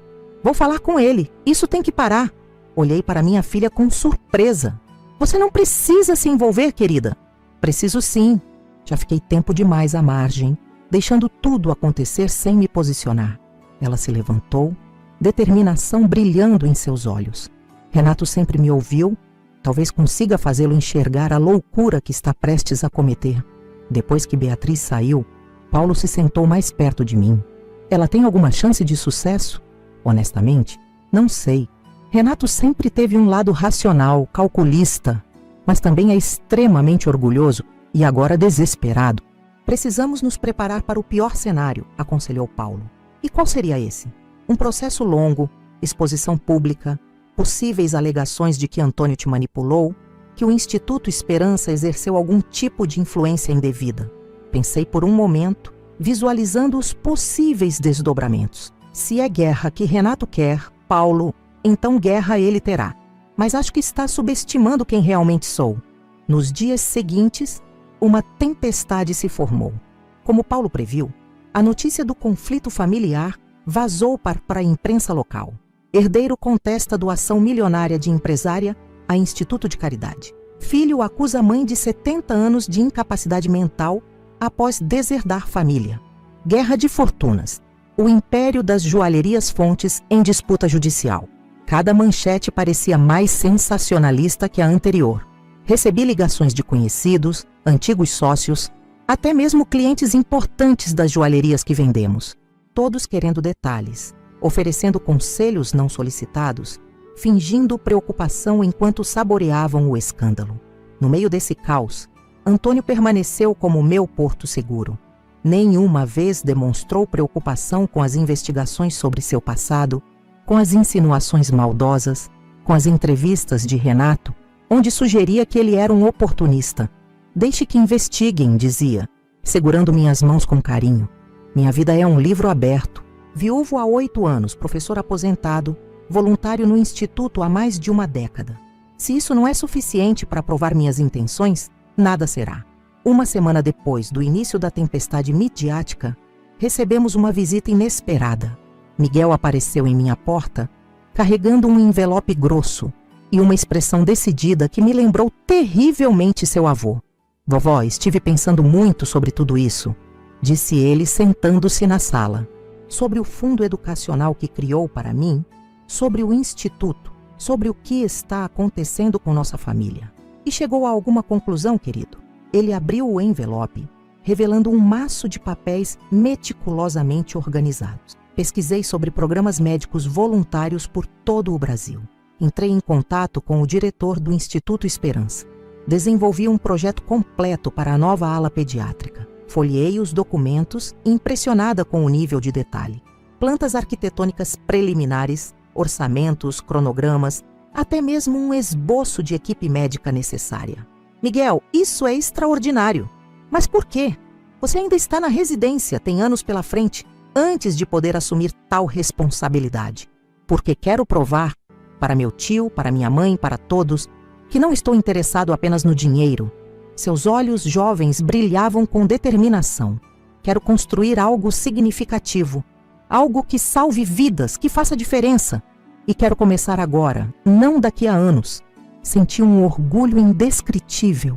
Vou falar com ele, isso tem que parar. Olhei para minha filha com surpresa. Você não precisa se envolver, querida. Preciso sim. Já fiquei tempo demais à margem, deixando tudo acontecer sem me posicionar. Ela se levantou, determinação brilhando em seus olhos. Renato sempre me ouviu, talvez consiga fazê-lo enxergar a loucura que está prestes a cometer. Depois que Beatriz saiu, Paulo se sentou mais perto de mim. Ela tem alguma chance de sucesso? Honestamente, não sei. Renato sempre teve um lado racional, calculista, mas também é extremamente orgulhoso e agora desesperado. Precisamos nos preparar para o pior cenário, aconselhou Paulo. E qual seria esse? Um processo longo, exposição pública, possíveis alegações de que Antônio te manipulou, que o Instituto Esperança exerceu algum tipo de influência indevida. Pensei por um momento, visualizando os possíveis desdobramentos. Se é guerra que Renato quer, Paulo, então guerra ele terá. Mas acho que está subestimando quem realmente sou. Nos dias seguintes, uma tempestade se formou. Como Paulo previu, a notícia do conflito familiar vazou para a imprensa local. Herdeiro contesta doação milionária de empresária a Instituto de Caridade. Filho acusa mãe de 70 anos de incapacidade mental após deserdar família. Guerra de fortunas. O império das joalherias Fontes em disputa judicial. Cada manchete parecia mais sensacionalista que a anterior. Recebi ligações de conhecidos, antigos sócios, até mesmo clientes importantes das joalherias que vendemos. Todos querendo detalhes, oferecendo conselhos não solicitados, fingindo preocupação enquanto saboreavam o escândalo. No meio desse caos, Antônio permaneceu como meu porto seguro. Nenhuma vez demonstrou preocupação com as investigações sobre seu passado, com as insinuações maldosas, com as entrevistas de Renato, onde sugeria que ele era um oportunista. Deixe que investiguem, dizia, segurando minhas mãos com carinho. Minha vida é um livro aberto. Viúvo há 8 anos, professor aposentado, voluntário no Instituto há mais de uma década. Se isso não é suficiente para provar minhas intenções, nada será. Uma semana depois do início da tempestade midiática, recebemos uma visita inesperada. Miguel apareceu em minha porta, carregando um envelope grosso e uma expressão decidida que me lembrou terrivelmente seu avô. Vovó, estive pensando muito sobre tudo isso, disse ele sentando-se na sala. Sobre o fundo educacional que criou para mim, sobre o instituto, sobre o que está acontecendo com nossa família. E chegou a alguma conclusão, querido? Ele abriu o envelope, revelando um maço de papéis meticulosamente organizados. Pesquisei sobre programas médicos voluntários por todo o Brasil. Entrei em contato com o diretor do Instituto Esperança. Desenvolvi um projeto completo para a nova ala pediátrica. Folheei os documentos, impressionada com o nível de detalhe. Plantas arquitetônicas preliminares, orçamentos, cronogramas, até mesmo um esboço de equipe médica necessária. Miguel, isso é extraordinário. Mas por quê? Você ainda está na residência, tem anos pela frente, antes de poder assumir tal responsabilidade. Porque quero provar, para meu tio, para minha mãe, para todos, que não estou interessado apenas no dinheiro. Seus olhos jovens brilhavam com determinação. Quero construir algo significativo, algo que salve vidas, que faça diferença. E quero começar agora, não daqui a anos. Senti um orgulho indescritível.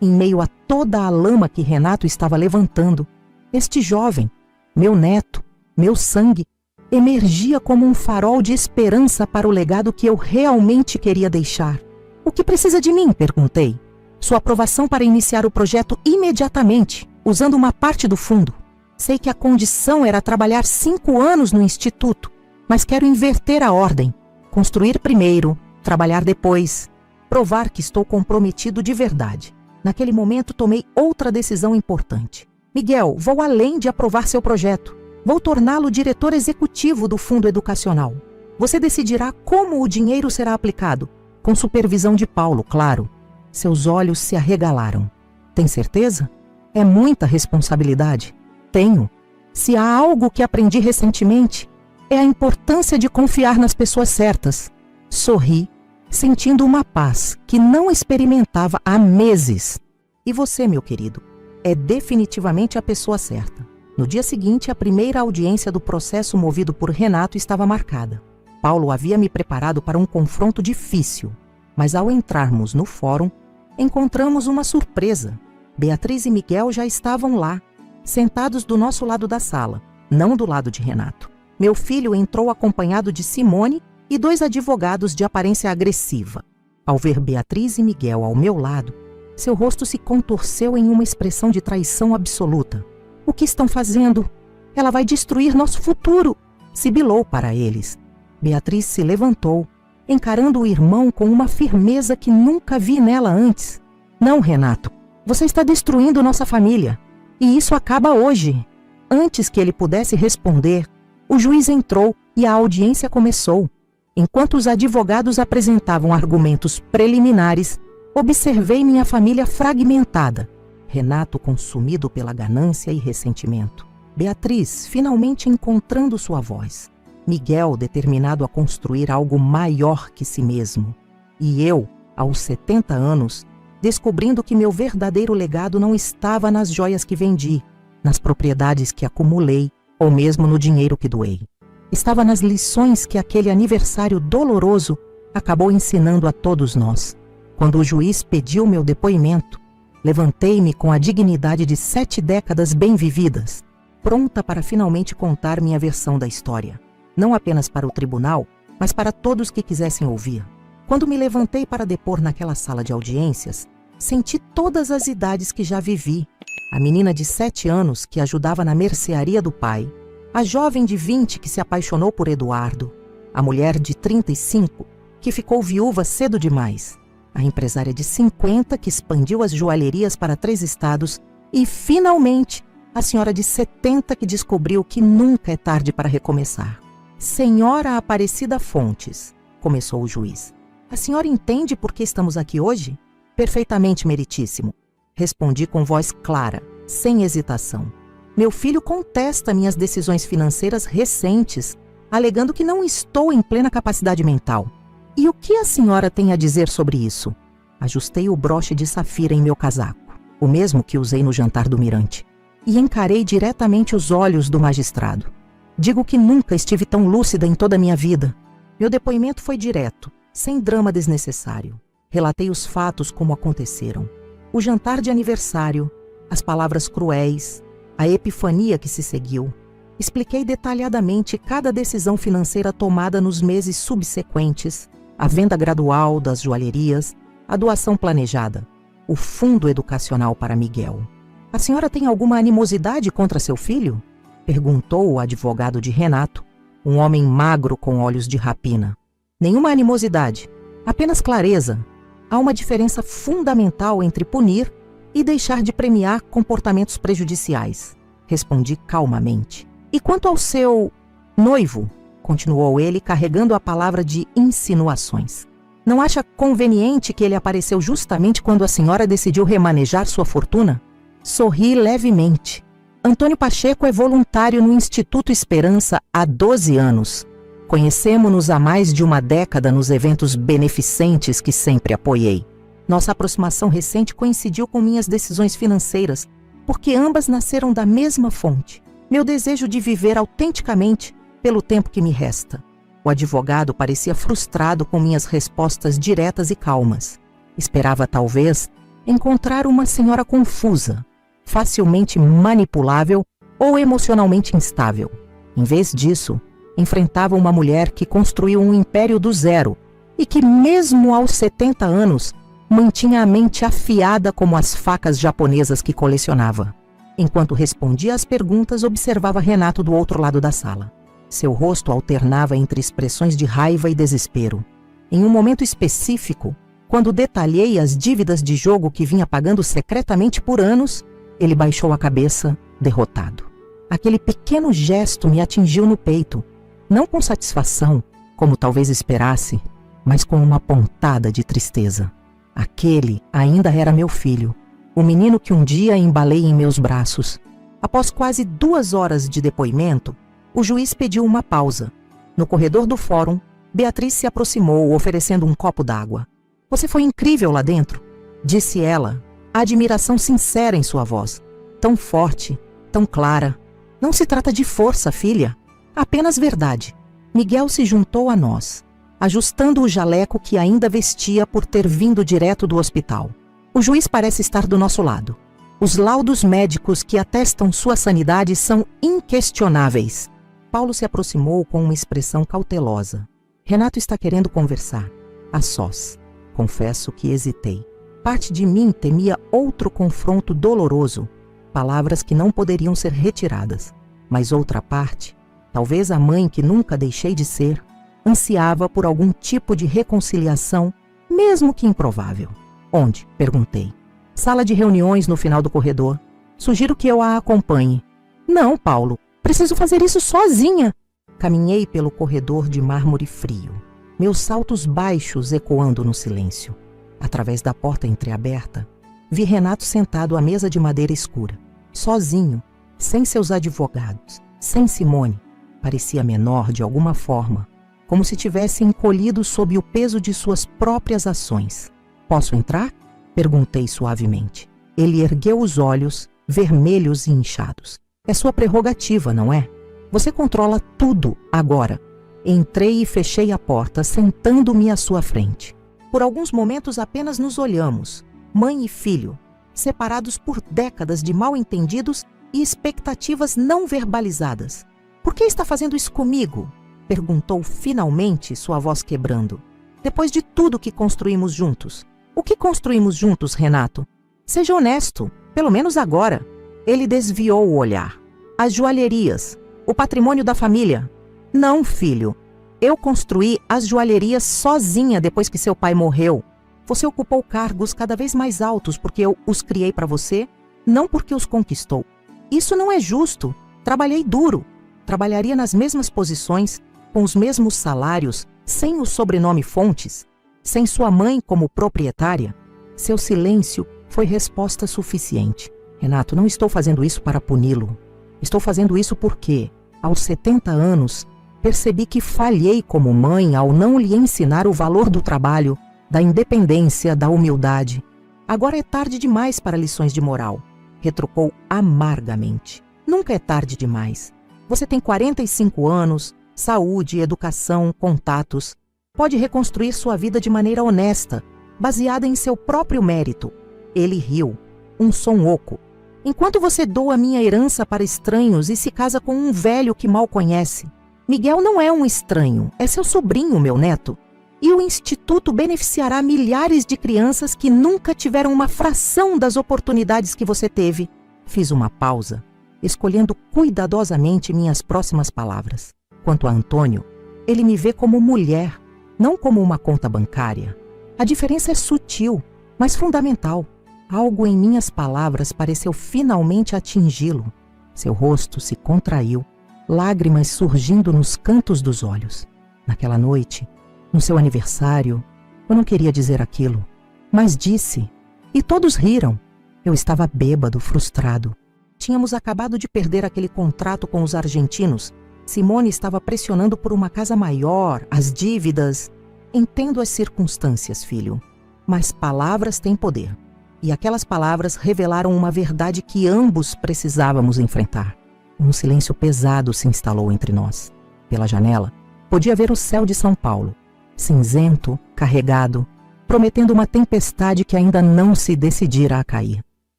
Em meio a toda a lama que Renato estava levantando, este jovem, meu neto, meu sangue, emergia como um farol de esperança para o legado que eu realmente queria deixar. O que precisa de mim? Perguntei. Sua aprovação para iniciar o projeto imediatamente, usando uma parte do fundo. Sei que a condição era trabalhar 5 anos no instituto, mas quero inverter a ordem. Construir primeiro, trabalhar depois. Provar que estou comprometido de verdade. Naquele momento, tomei outra decisão importante. Miguel, vou além de aprovar seu projeto. Vou torná-lo diretor executivo do Fundo Educacional. Você decidirá como o dinheiro será aplicado, com supervisão de Paulo, claro. Seus olhos se arregalaram. Tem certeza? É muita responsabilidade. Tenho. Se há algo que aprendi recentemente, é a importância de confiar nas pessoas certas. Sorri, sentindo uma paz que não experimentava há meses. E você, meu querido, é definitivamente a pessoa certa. No dia seguinte, a primeira audiência do processo movido por Renato estava marcada. Paulo havia me preparado para um confronto difícil, mas ao entrarmos no fórum, encontramos uma surpresa. Beatriz e Miguel já estavam lá, sentados do nosso lado da sala, não do lado de Renato. Meu filho entrou acompanhado de Simone e 2 advogados de aparência agressiva. Ao ver Beatriz e Miguel ao meu lado, seu rosto se contorceu em uma expressão de traição absoluta. O que estão fazendo? Ela vai destruir nosso futuro, sibilou para eles. Beatriz se levantou, encarando o irmão com uma firmeza que nunca vi nela antes. Não, Renato, você está destruindo nossa família. E isso acaba hoje. Antes que ele pudesse responder, o juiz entrou e a audiência começou. Enquanto os advogados apresentavam argumentos preliminares, observei minha família fragmentada. Renato consumido pela ganância e ressentimento. Beatriz finalmente encontrando sua voz. Miguel determinado a construir algo maior que si mesmo. E eu, aos 70 anos, descobrindo que meu verdadeiro legado não estava nas joias que vendi, nas propriedades que acumulei ou mesmo no dinheiro que doei. Estava nas lições que aquele aniversário doloroso acabou ensinando a todos nós. Quando o juiz pediu meu depoimento, levantei-me com a dignidade de 7 décadas bem vividas, pronta para finalmente contar minha versão da história. Não apenas para o tribunal, mas para todos que quisessem ouvir. Quando me levantei para depor naquela sala de audiências, senti todas as idades que já vivi. A menina de 7 anos que ajudava na mercearia do pai, a jovem de 20 que se apaixonou por Eduardo, a mulher de 35 que ficou viúva cedo demais, a empresária de 50 que expandiu as joalherias para 3 estados e, finalmente, a senhora de 70 que descobriu que nunca é tarde para recomeçar. Senhora Aparecida Fontes, começou o juiz. A senhora entende por que estamos aqui hoje? Perfeitamente, meritíssimo. Respondi com voz clara, sem hesitação. Meu filho contesta minhas decisões financeiras recentes, alegando que não estou em plena capacidade mental. E o que a senhora tem a dizer sobre isso? Ajustei o broche de safira em meu casaco, o mesmo que usei no jantar do Mirante, e encarei diretamente os olhos do magistrado. Digo que nunca estive tão lúcida em toda a minha vida. Meu depoimento foi direto, sem drama desnecessário. Relatei os fatos como aconteceram. O jantar de aniversário, as palavras cruéis, a epifania que se seguiu. Expliquei detalhadamente cada decisão financeira tomada nos meses subsequentes, a venda gradual das joalherias, a doação planejada, o fundo educacional para Miguel. A senhora tem alguma animosidade contra seu filho? Perguntou o advogado de Renato, um homem magro com olhos de rapina. Nenhuma animosidade, apenas clareza. Há uma diferença fundamental entre punir e deixar de premiar comportamentos prejudiciais. Respondi calmamente. E quanto ao seu noivo? Continuou ele, carregando a palavra de insinuações. Não acha conveniente que ele apareceu justamente quando a senhora decidiu remanejar sua fortuna? Sorri levemente. Antônio Pacheco é voluntário no Instituto Esperança há 12 anos. Conhecemo-nos há mais de uma década nos eventos beneficentes que sempre apoiei. Nossa aproximação recente coincidiu com minhas decisões financeiras, porque ambas nasceram da mesma fonte. Meu desejo de viver autenticamente pelo tempo que me resta. O advogado parecia frustrado com minhas respostas diretas e calmas. Esperava, talvez, encontrar uma senhora confusa, facilmente manipulável ou emocionalmente instável. Em vez disso, enfrentava uma mulher que construiu um império do zero e que, mesmo aos 70 anos, mantinha a mente afiada como as facas japonesas que colecionava. Enquanto respondia às perguntas, observava Renato do outro lado da sala. Seu rosto alternava entre expressões de raiva e desespero. Em um momento específico, quando detalhei as dívidas de jogo que vinha pagando secretamente por anos, ele baixou a cabeça, derrotado. Aquele pequeno gesto me atingiu no peito, não com satisfação, como talvez esperasse, mas com uma pontada de tristeza. Aquele ainda era meu filho, o menino que um dia embalei em meus braços. Após quase 2 horas de depoimento, o juiz pediu uma pausa. No corredor do fórum, Beatriz se aproximou, oferecendo um copo d'água. Você foi incrível lá dentro, disse ela, a admiração sincera em sua voz. Tão forte, tão clara. Não se trata de força, filha. Apenas verdade. Miguel se juntou a nós, ajustando o jaleco que ainda vestia por ter vindo direto do hospital. O juiz parece estar do nosso lado. Os laudos médicos que atestam sua sanidade são inquestionáveis. Paulo se aproximou com uma expressão cautelosa. Renato está querendo conversar. A sós. Confesso que hesitei. Parte de mim temia outro confronto doloroso, palavras que não poderiam ser retiradas. Mas outra parte, talvez a mãe que nunca deixei de ser, ansiava por algum tipo de reconciliação, mesmo que improvável. Onde? Perguntei. Sala de reuniões no final do corredor. Sugiro que eu a acompanhe. Não, Paulo. Preciso fazer isso sozinha. Caminhei pelo corredor de mármore frio, meus saltos baixos ecoando no silêncio. Através da porta entreaberta, vi Renato sentado à mesa de madeira escura, sozinho, sem seus advogados, sem Simone. Parecia menor de alguma forma, como se tivesse encolhido sob o peso de suas próprias ações. Posso entrar? Perguntei suavemente. Ele ergueu os olhos, vermelhos e inchados. É sua prerrogativa, não é? Você controla tudo agora. Entrei e fechei a porta, sentando-me à sua frente. Por alguns momentos apenas nos olhamos, mãe e filho, separados por décadas de mal-entendidos e expectativas não verbalizadas. Por que está fazendo isso comigo? Perguntou finalmente, sua voz quebrando. Depois de tudo que construímos juntos. O que construímos juntos, Renato? Seja honesto, pelo menos agora. Ele desviou o olhar. As joalherias, o patrimônio da família. Não, filho. Eu construí as joalherias sozinha depois que seu pai morreu. Você ocupou cargos cada vez mais altos porque eu os criei para você, não porque os conquistou. Isso não é justo. Trabalhei duro. Trabalharia nas mesmas posições, com os mesmos salários, sem o sobrenome Fontes, sem sua mãe como proprietária. Seu silêncio foi resposta suficiente. Renato, não estou fazendo isso para puni-lo. Estou fazendo isso porque, aos 70 anos, percebi que falhei como mãe ao não lhe ensinar o valor do trabalho, da independência, da humildade. Agora é tarde demais para lições de moral, retrucou amargamente. Nunca é tarde demais. Você tem 45 anos, saúde, educação, contatos. Pode reconstruir sua vida de maneira honesta, baseada em seu próprio mérito. Ele riu, um som oco. Enquanto você doa minha herança para estranhos e se casa com um velho que mal conhece. Miguel não é um estranho, é seu sobrinho, meu neto. E o Instituto beneficiará milhares de crianças que nunca tiveram uma fração das oportunidades que você teve. Fiz uma pausa, escolhendo cuidadosamente minhas próximas palavras. Quanto a Antônio, ele me vê como mulher, não como uma conta bancária. A diferença é sutil, mas fundamental. Algo em minhas palavras pareceu finalmente atingi-lo. Seu rosto se contraiu, lágrimas surgindo nos cantos dos olhos. Naquela noite, no seu aniversário, eu não queria dizer aquilo, mas disse, e todos riram. Eu estava bêbado, frustrado. Tínhamos acabado de perder aquele contrato com os argentinos. Simone estava pressionando por uma casa maior, as dívidas. Entendo as circunstâncias, filho, mas palavras têm poder. E aquelas palavras revelaram uma verdade que ambos precisávamos enfrentar. Um silêncio pesado se instalou entre nós. Pela janela, podia ver o céu de São Paulo, cinzento, carregado, prometendo uma tempestade que ainda não se decidira a cair.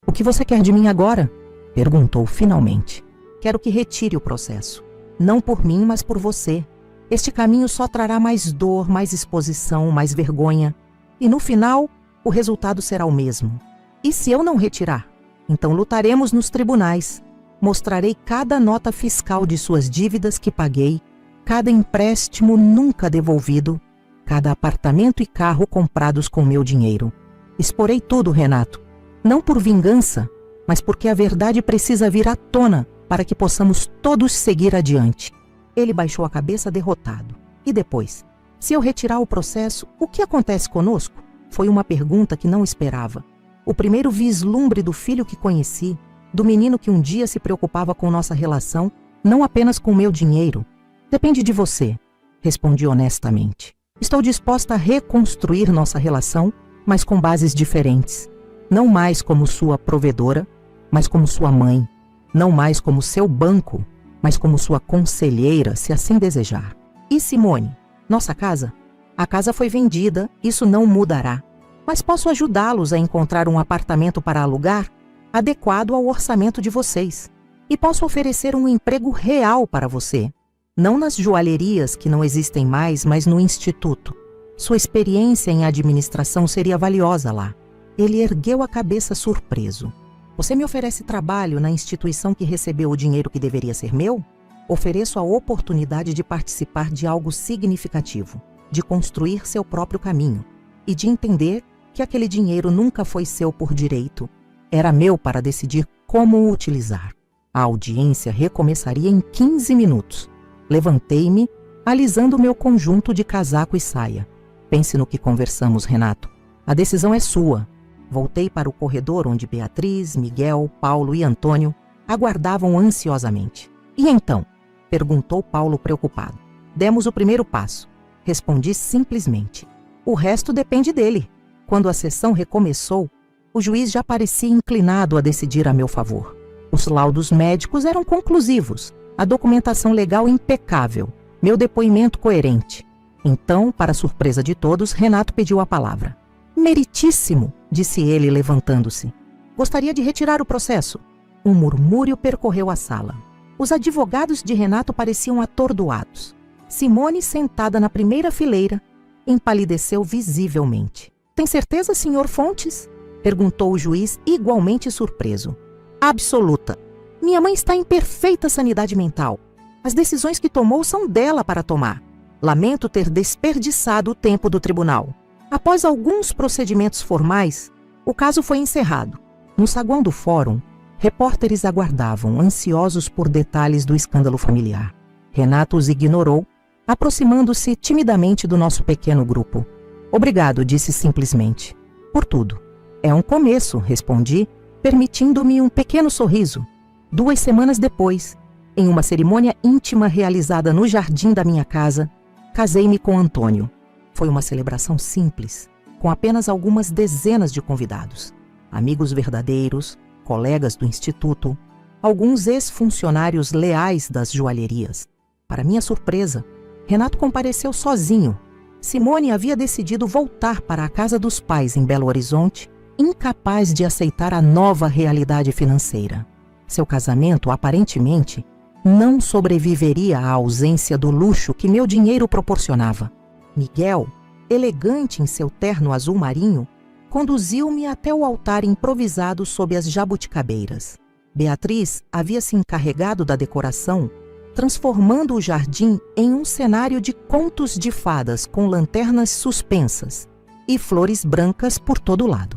"O que você quer de mim agora?" perguntou finalmente. "Quero que retire o processo. Não por mim, mas por você. Este caminho só trará mais dor, mais exposição, mais vergonha. E no final, o resultado será o mesmo. E se eu não retirar? Então lutaremos nos tribunais. Mostrarei cada nota fiscal de suas dívidas que paguei, cada empréstimo nunca devolvido, cada apartamento e carro comprados com meu dinheiro. Exporei tudo, Renato. Não por vingança, mas porque a verdade precisa vir à tona para que possamos todos seguir adiante." Ele baixou a cabeça derrotado. "E depois? Se eu retirar o processo, o que acontece conosco?" Foi uma pergunta que não esperava. O primeiro vislumbre do filho que conheci, do menino que um dia se preocupava com nossa relação, não apenas com meu dinheiro. "Depende de você", respondi honestamente. "Estou disposta a reconstruir nossa relação, mas com bases diferentes. Não mais como sua provedora, mas como sua mãe. Não mais como seu banco, mas como sua conselheira, se assim desejar." "E Simone? Nossa casa?" "A casa foi vendida, isso não mudará. Mas posso ajudá-los a encontrar um apartamento para alugar adequado ao orçamento de vocês. E posso oferecer um emprego real para você. Não nas joalherias que não existem mais, mas no instituto. Sua experiência em administração seria valiosa lá." Ele ergueu a cabeça surpreso. "Você me oferece trabalho na instituição que recebeu o dinheiro que deveria ser meu? Ofereço a oportunidade de participar de algo significativo, de construir seu próprio caminho e de entender que aquele dinheiro nunca foi seu por direito. Era meu para decidir como o utilizar." A audiência recomeçaria em 15 minutos. Levantei-me, alisando meu conjunto de casaco e saia. "Pense no que conversamos, Renato. A decisão é sua." Voltei para o corredor onde Beatriz, Miguel, Paulo e Antônio aguardavam ansiosamente. "E então?" perguntou Paulo preocupado. "Demos o primeiro passo." Respondi simplesmente. "O resto depende dele." Quando a sessão recomeçou, o juiz já parecia inclinado a decidir a meu favor. Os laudos médicos eram conclusivos, a documentação legal impecável, meu depoimento coerente. Então, para surpresa de todos, Renato pediu a palavra. "Meritíssimo", disse ele, levantando-se. "Gostaria de retirar o processo." Um murmúrio percorreu a sala. Os advogados de Renato pareciam atordoados. Simone, sentada na primeira fileira, empalideceu visivelmente. "Tem certeza, senhor Fontes?" perguntou o juiz, igualmente surpreso. "Absoluta. Minha mãe está em perfeita sanidade mental. As decisões que tomou são dela para tomar. Lamento ter desperdiçado o tempo do tribunal." Após alguns procedimentos formais, o caso foi encerrado. No saguão do fórum, repórteres aguardavam, ansiosos por detalhes do escândalo familiar. Renato os ignorou, aproximando-se timidamente do nosso pequeno grupo. "Obrigado", disse simplesmente. "Por tudo." "É um começo", respondi, permitindo-me um pequeno sorriso. 2 semanas depois, em uma cerimônia íntima realizada no jardim da minha casa, casei-me com Antônio. Foi uma celebração simples, com apenas algumas dezenas de convidados. Amigos verdadeiros, colegas do instituto, alguns ex-funcionários leais das joalherias. Para minha surpresa, Renato compareceu sozinho. Simone havia decidido voltar para a casa dos pais em Belo Horizonte, incapaz de aceitar a nova realidade financeira. Seu casamento, aparentemente, não sobreviveria à ausência do luxo que meu dinheiro proporcionava. Miguel, elegante em seu terno azul marinho, conduziu-me até o altar improvisado sob as jabuticabeiras. Beatriz havia se encarregado da decoração, transformando o jardim em um cenário de contos de fadas com lanternas suspensas e flores brancas por todo lado.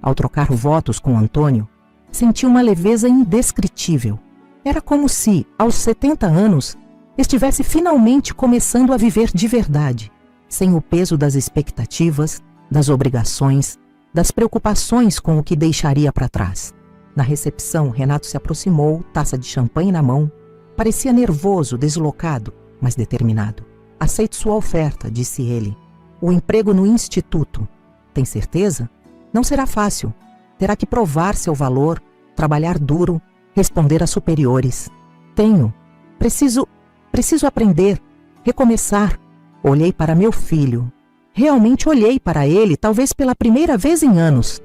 Ao trocar votos com Antônio, senti uma leveza indescritível. Era como se, aos 70 anos, estivesse finalmente começando a viver de verdade, sem o peso das expectativas, das obrigações, das preocupações com o que deixaria para trás. Na recepção, Renato se aproximou, taça de champanhe na mão. Parecia nervoso, deslocado, mas determinado. Aceito sua oferta, disse ele. O emprego no instituto. Tem certeza? Não será fácil. Terá que provar seu valor, trabalhar duro, responder a superiores. Tenho. Preciso aprender, recomeçar. Olhei para meu filho. Realmente olhei para ele, talvez pela primeira vez em anos.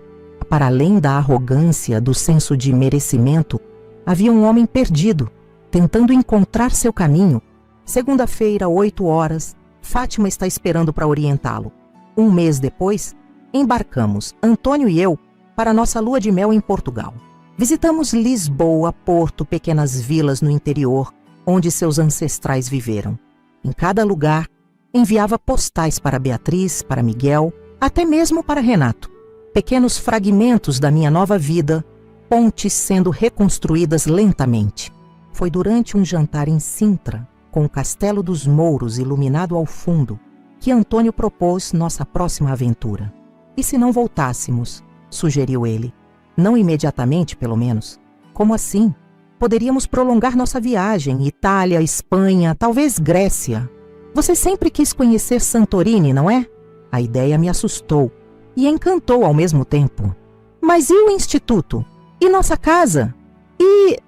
Para além da arrogância, do senso de merecimento, havia um homem perdido, tentando encontrar seu caminho. Segunda-feira, 8 horas, Fátima está esperando para orientá-lo. Um mês depois, embarcamos, Antônio e eu, para nossa lua de mel em Portugal. Visitamos Lisboa, Porto, pequenas vilas no interior, onde seus ancestrais viveram. Em cada lugar, enviava postais para Beatriz, para Miguel, até mesmo para Renato. Pequenos fragmentos da minha nova vida, pontes sendo reconstruídas lentamente. Foi durante um jantar em Sintra, com o Castelo dos Mouros iluminado ao fundo, que Antônio propôs nossa próxima aventura. E se não voltássemos? Sugeriu ele. Não imediatamente, pelo menos. Como assim? Poderíamos prolongar nossa viagem, Itália, Espanha, talvez Grécia. Você sempre quis conhecer Santorini, não é? A ideia me assustou e encantou ao mesmo tempo. Mas e o instituto? E nossa casa? E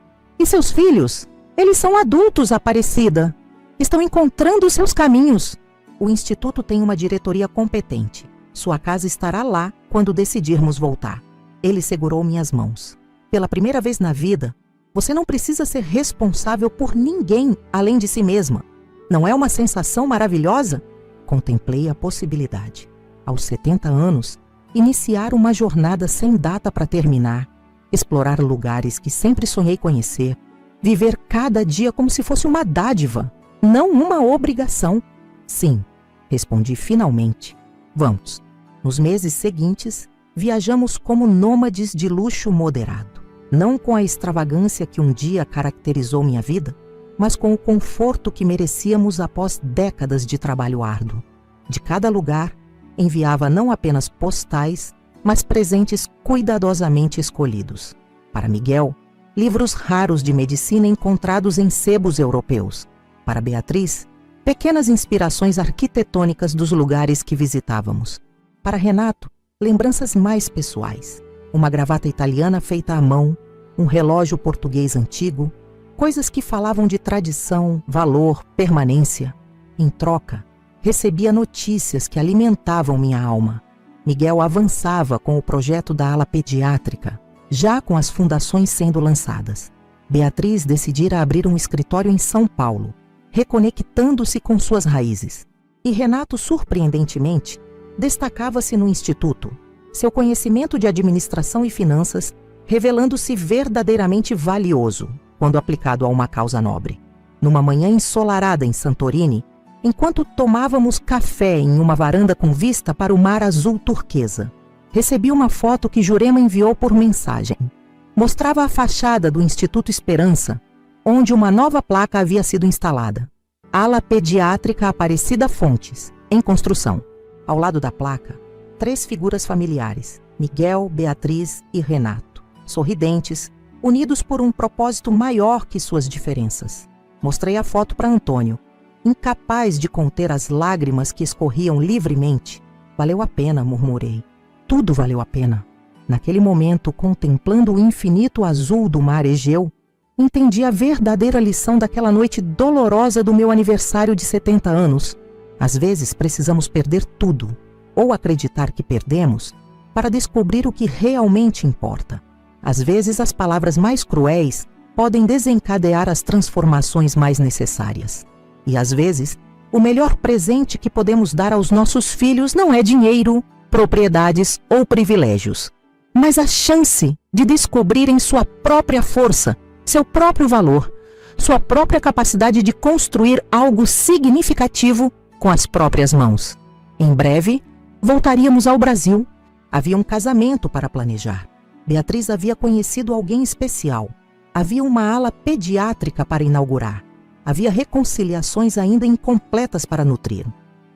seus filhos? Eles são adultos, Aparecida. Estão encontrando seus caminhos. O instituto tem uma diretoria competente. Sua casa estará lá quando decidirmos voltar. Ele segurou minhas mãos. Pela primeira vez na vida, você não precisa ser responsável por ninguém além de si mesma. Não é uma sensação maravilhosa? Contemplei a possibilidade. Aos 70 anos, iniciar uma jornada sem data para terminar, explorar lugares que sempre sonhei conhecer, viver cada dia como se fosse uma dádiva, não uma obrigação. Sim, respondi finalmente. Vamos. Nos meses seguintes, viajamos como nômades de luxo moderado, não com a extravagância que um dia caracterizou minha vida, mas com o conforto que merecíamos após décadas de trabalho árduo. De cada lugar, enviava não apenas postais, mas presentes cuidadosamente escolhidos. Para Miguel, livros raros de medicina encontrados em sebos europeus. Para Beatriz, pequenas inspirações arquitetônicas dos lugares que visitávamos. Para Renato, lembranças mais pessoais. Uma gravata italiana feita à mão, um relógio português antigo, coisas que falavam de tradição, valor, permanência. Em troca, recebia notícias que alimentavam minha alma. Miguel avançava com o projeto da ala pediátrica, já com as fundações sendo lançadas. Beatriz decidira abrir um escritório em São Paulo, reconectando-se com suas raízes. E Renato, surpreendentemente, destacava-se no instituto, seu conhecimento de administração e finanças revelando-se verdadeiramente valioso quando aplicado a uma causa nobre. Numa manhã ensolarada em Santorini, enquanto tomávamos café em uma varanda com vista para o mar azul turquesa, recebi uma foto que Jurema enviou por mensagem. Mostrava a fachada do Instituto Esperança, onde uma nova placa havia sido instalada. Ala Pediátrica Aparecida Fontes, em construção. Ao lado da placa, 3 figuras familiares, Miguel, Beatriz e Renato, sorridentes, unidos por um propósito maior que suas diferenças. Mostrei a foto para Antônio, incapaz de conter as lágrimas que escorriam livremente. Valeu a pena, murmurei. Tudo valeu a pena. Naquele momento, contemplando o infinito azul do mar Egeu, entendi a verdadeira lição daquela noite dolorosa do meu aniversário de 70 anos. Às vezes precisamos perder tudo, ou acreditar que perdemos, para descobrir o que realmente importa. Às vezes as palavras mais cruéis podem desencadear as transformações mais necessárias. E às vezes, o melhor presente que podemos dar aos nossos filhos não é dinheiro, propriedades ou privilégios, mas a chance de descobrirem sua própria força, seu próprio valor, sua própria capacidade de construir algo significativo com as próprias mãos. Em breve, voltaríamos ao Brasil. Havia um casamento para planejar. Beatriz havia conhecido alguém especial. Havia uma ala pediátrica para inaugurar. Havia reconciliações ainda incompletas para nutrir.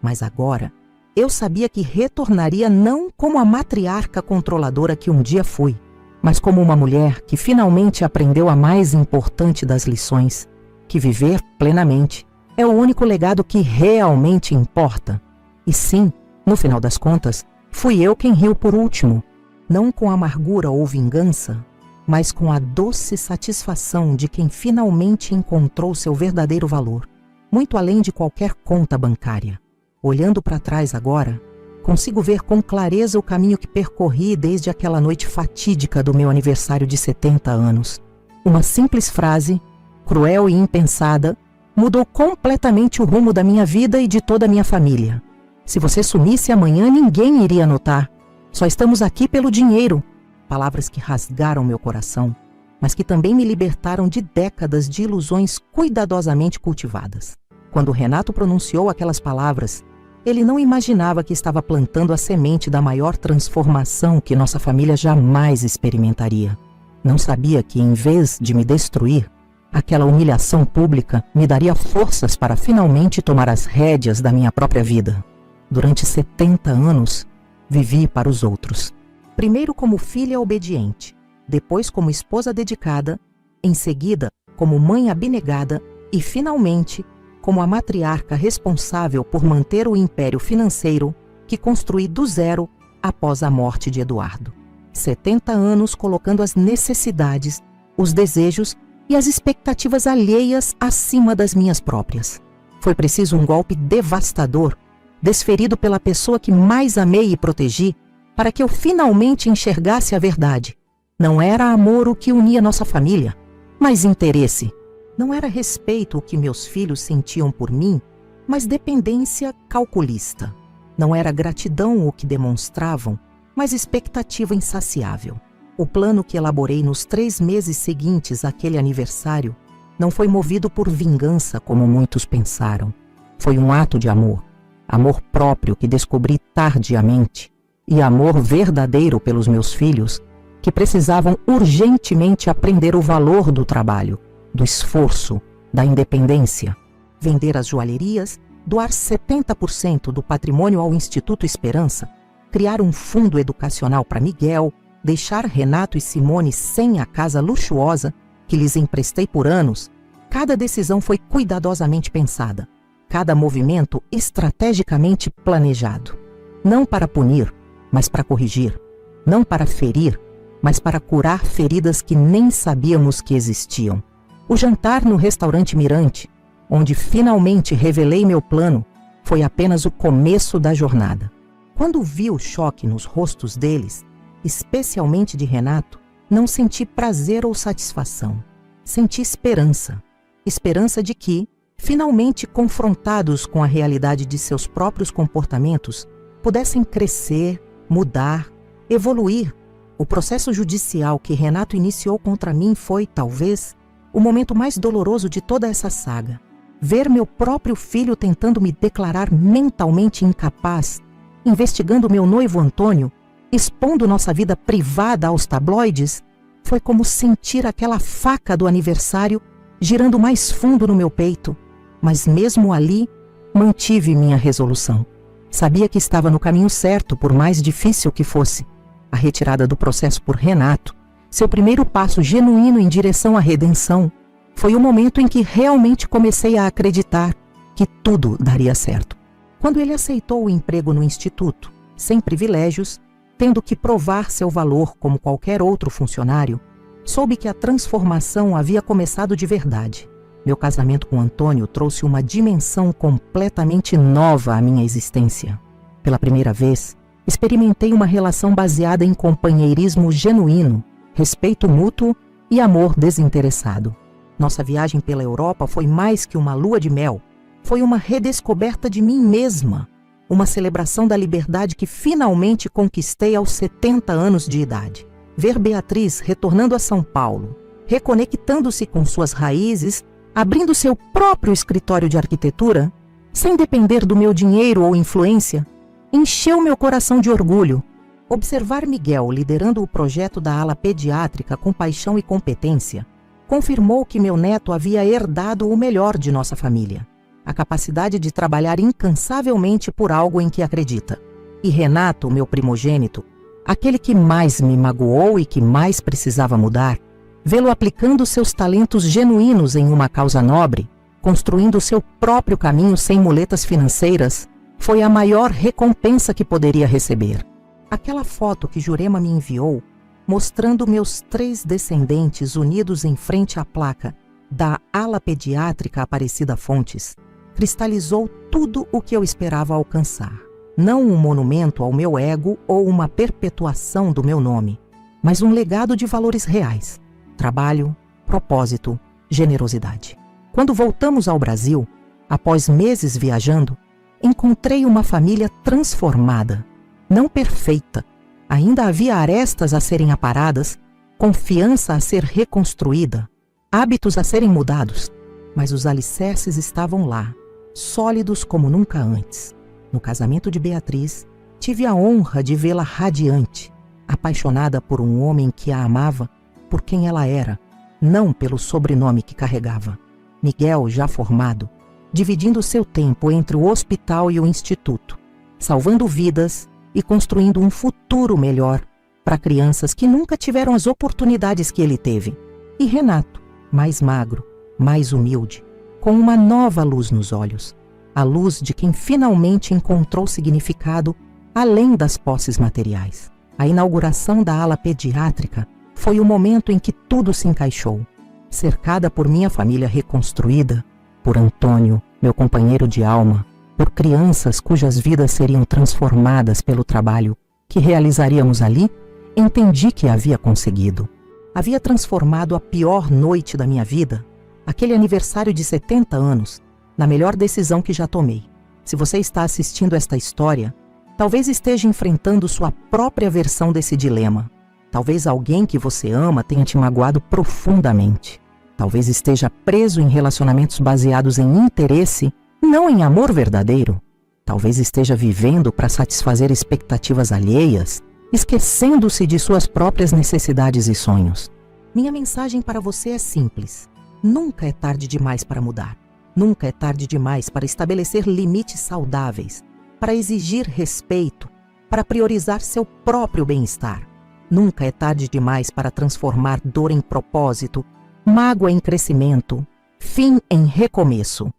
Mas agora, eu sabia que retornaria não como a matriarca controladora que um dia fui, mas como uma mulher que finalmente aprendeu a mais importante das lições, que viver plenamente é o único legado que realmente importa. E sim, no final das contas, fui eu quem riu por último, não com amargura ou vingança, mas com a doce satisfação de quem finalmente encontrou seu verdadeiro valor, muito além de qualquer conta bancária. Olhando para trás agora, consigo ver com clareza o caminho que percorri desde aquela noite fatídica do meu aniversário de 70 anos. Uma simples frase, cruel e impensada, mudou completamente o rumo da minha vida e de toda a minha família. Se você sumisse amanhã, ninguém iria notar. Só estamos aqui pelo dinheiro. Palavras que rasgaram meu coração, mas que também me libertaram de décadas de ilusões cuidadosamente cultivadas. Quando Renato pronunciou aquelas palavras, ele não imaginava que estava plantando a semente da maior transformação que nossa família jamais experimentaria. Não sabia que, em vez de me destruir, aquela humilhação pública me daria forças para finalmente tomar as rédeas da minha própria vida. Durante 70 anos, vivi para os outros. Primeiro como filha obediente, depois como esposa dedicada, em seguida como mãe abnegada e, finalmente, como a matriarca responsável por manter o império financeiro que construí do zero após a morte de Eduardo. 70 anos colocando as necessidades, os desejos e as expectativas alheias acima das minhas próprias. Foi preciso um golpe devastador, desferido pela pessoa que mais amei e protegi, para que eu finalmente enxergasse a verdade. Não era amor o que unia nossa família, mas interesse. Não era respeito o que meus filhos sentiam por mim, mas dependência calculista. Não era gratidão o que demonstravam, mas expectativa insaciável. O plano que elaborei nos 3 meses seguintes àquele aniversário não foi movido por vingança, como muitos pensaram. Foi um ato de amor. Amor próprio que descobri tardiamente, e amor verdadeiro pelos meus filhos, que precisavam urgentemente aprender o valor do trabalho, do esforço, da independência. Vender as joalherias, doar 70% do patrimônio ao Instituto Esperança, criar um fundo educacional para Miguel, deixar Renato e Simone sem a casa luxuosa que lhes emprestei por anos. Cada decisão foi cuidadosamente pensada. Cada movimento estrategicamente planejado. Não para punir, mas para corrigir. Não para ferir, mas para curar feridas que nem sabíamos que existiam. O jantar no restaurante Mirante, onde finalmente revelei meu plano, foi apenas o começo da jornada. Quando vi o choque nos rostos deles, especialmente de Renato, não senti prazer ou satisfação. Senti esperança. Esperança de que, finalmente confrontados com a realidade de seus próprios comportamentos, pudessem crescer, mudar, evoluir. O processo judicial que Renato iniciou contra mim foi, talvez, o momento mais doloroso de toda essa saga. Ver meu próprio filho tentando me declarar mentalmente incapaz, investigando meu noivo Antônio, expondo nossa vida privada aos tabloides, foi como sentir aquela faca do aniversário girando mais fundo no meu peito. Mas mesmo ali, mantive minha resolução. Sabia que estava no caminho certo, por mais difícil que fosse. A retirada do processo por Renato, seu primeiro passo genuíno em direção à redenção, foi o momento em que realmente comecei a acreditar que tudo daria certo. Quando ele aceitou o emprego no instituto, sem privilégios, tendo que provar seu valor como qualquer outro funcionário, soube que a transformação havia começado de verdade. Meu casamento com Antônio trouxe uma dimensão completamente nova à minha existência. Pela primeira vez, experimentei uma relação baseada em companheirismo genuíno, respeito mútuo e amor desinteressado. Nossa viagem pela Europa foi mais que uma lua de mel. Foi uma redescoberta de mim mesma, uma celebração da liberdade que finalmente conquistei aos 70 anos de idade. Ver Beatriz retornando a São Paulo, reconectando-se com suas raízes, abrindo seu próprio escritório de arquitetura, sem depender do meu dinheiro ou influência, encheu meu coração de orgulho. Observar Miguel liderando o projeto da ala pediátrica com paixão e competência confirmou que meu neto havia herdado o melhor de nossa família, a capacidade de trabalhar incansavelmente por algo em que acredita. E Renato, meu primogênito, aquele que mais me magoou e que mais precisava mudar, vê-lo aplicando seus talentos genuínos em uma causa nobre, construindo seu próprio caminho sem muletas financeiras, foi a maior recompensa que poderia receber. Aquela foto que Jurema me enviou, mostrando meus 3 descendentes unidos em frente à placa da ala pediátrica Aparecida Fontes, cristalizou tudo o que eu esperava alcançar. Não um monumento ao meu ego ou uma perpetuação do meu nome, mas um legado de valores reais: trabalho, propósito, generosidade. Quando voltamos ao Brasil, após meses viajando, encontrei uma família transformada, não perfeita. Ainda havia arestas a serem aparadas, confiança a ser reconstruída, hábitos a serem mudados, mas os alicerces estavam lá, sólidos como nunca antes. No casamento de Beatriz, tive a honra de vê-la radiante, apaixonada por um homem que a amava por quem ela era, não pelo sobrenome que carregava. Miguel, já formado, dividindo seu tempo entre o hospital e o instituto, salvando vidas e construindo um futuro melhor para crianças que nunca tiveram as oportunidades que ele teve. E Renato, mais magro, mais humilde, com uma nova luz nos olhos, a luz de quem finalmente encontrou significado além das posses materiais. A inauguração da ala pediátrica foi o momento em que tudo se encaixou. Cercada por minha família reconstruída, por Antônio, meu companheiro de alma, por crianças cujas vidas seriam transformadas pelo trabalho que realizaríamos ali, entendi que havia conseguido. Havia transformado a pior noite da minha vida, aquele aniversário de 70 anos, na melhor decisão que já tomei. Se você está assistindo esta história, talvez esteja enfrentando sua própria versão desse dilema. Talvez alguém que você ama tenha te magoado profundamente. Talvez esteja preso em relacionamentos baseados em interesse, não em amor verdadeiro. Talvez esteja vivendo para satisfazer expectativas alheias, esquecendo-se de suas próprias necessidades e sonhos. Minha mensagem para você é simples: nunca é tarde demais para mudar. Nunca é tarde demais para estabelecer limites saudáveis, para exigir respeito, para priorizar seu próprio bem-estar. Nunca é tarde demais para transformar dor em propósito, mágoa em crescimento, fim em recomeço.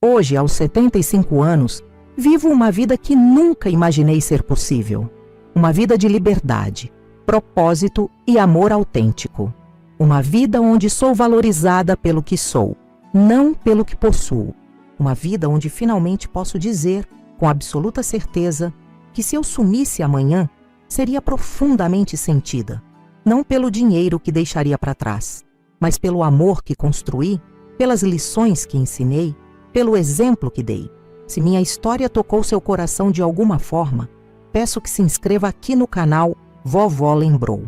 Hoje, aos 75 anos, vivo uma vida que nunca imaginei ser possível. Uma vida de liberdade, propósito e amor autêntico. Uma vida onde sou valorizada pelo que sou, não pelo que possuo. Uma vida onde finalmente posso dizer, com absoluta certeza, que se eu sumisse amanhã, seria profundamente sentida. Não pelo dinheiro que deixaria para trás, mas pelo amor que construí, pelas lições que ensinei, pelo exemplo que dei. Se minha história tocou seu coração de alguma forma, peço que se inscreva aqui no canal Vovó Lembrou.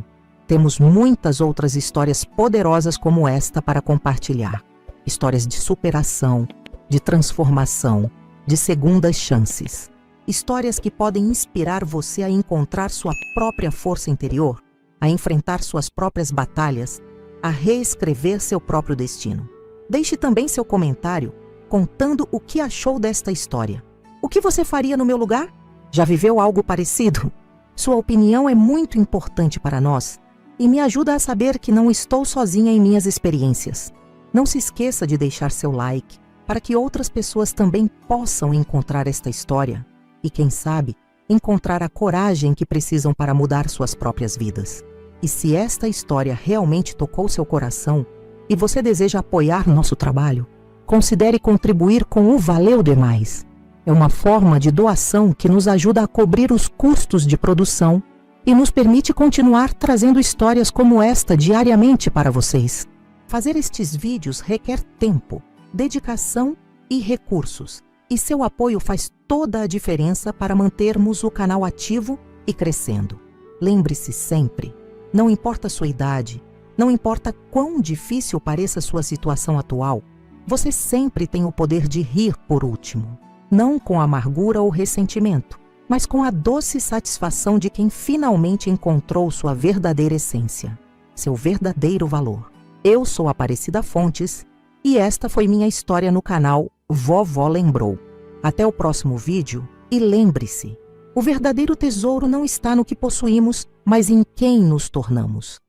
Temos muitas outras histórias poderosas como esta para compartilhar. Histórias de superação, de transformação, de segundas chances. Histórias que podem inspirar você a encontrar sua própria força interior, a enfrentar suas próprias batalhas, a reescrever seu próprio destino. Deixe também seu comentário contando o que achou desta história. O que você faria no meu lugar? Já viveu algo parecido? Sua opinião é muito importante para nós e me ajuda a saber que não estou sozinha em minhas experiências. Não se esqueça de deixar seu like para que outras pessoas também possam encontrar esta história e, quem sabe, encontrar a coragem que precisam para mudar suas próprias vidas. E se esta história realmente tocou seu coração e você deseja apoiar nosso trabalho, considere contribuir com o Valeu Demais. É uma forma de doação que nos ajuda a cobrir os custos de produção e nos permite continuar trazendo histórias como esta diariamente para vocês. Fazer estes vídeos requer tempo, dedicação e recursos, e seu apoio faz toda a diferença para mantermos o canal ativo e crescendo. Lembre-se sempre, Não importa a sua idade, não importa quão difícil pareça sua situação atual, você sempre tem o poder de rir por último. Não com amargura ou ressentimento, mas com a doce satisfação de quem finalmente encontrou sua verdadeira essência, seu verdadeiro valor. Eu sou Aparecida Fontes e esta foi minha história no canal Vovó Lembrou. Até o próximo vídeo e lembre-se, o verdadeiro tesouro não está no que possuímos, mas em quem nos tornamos.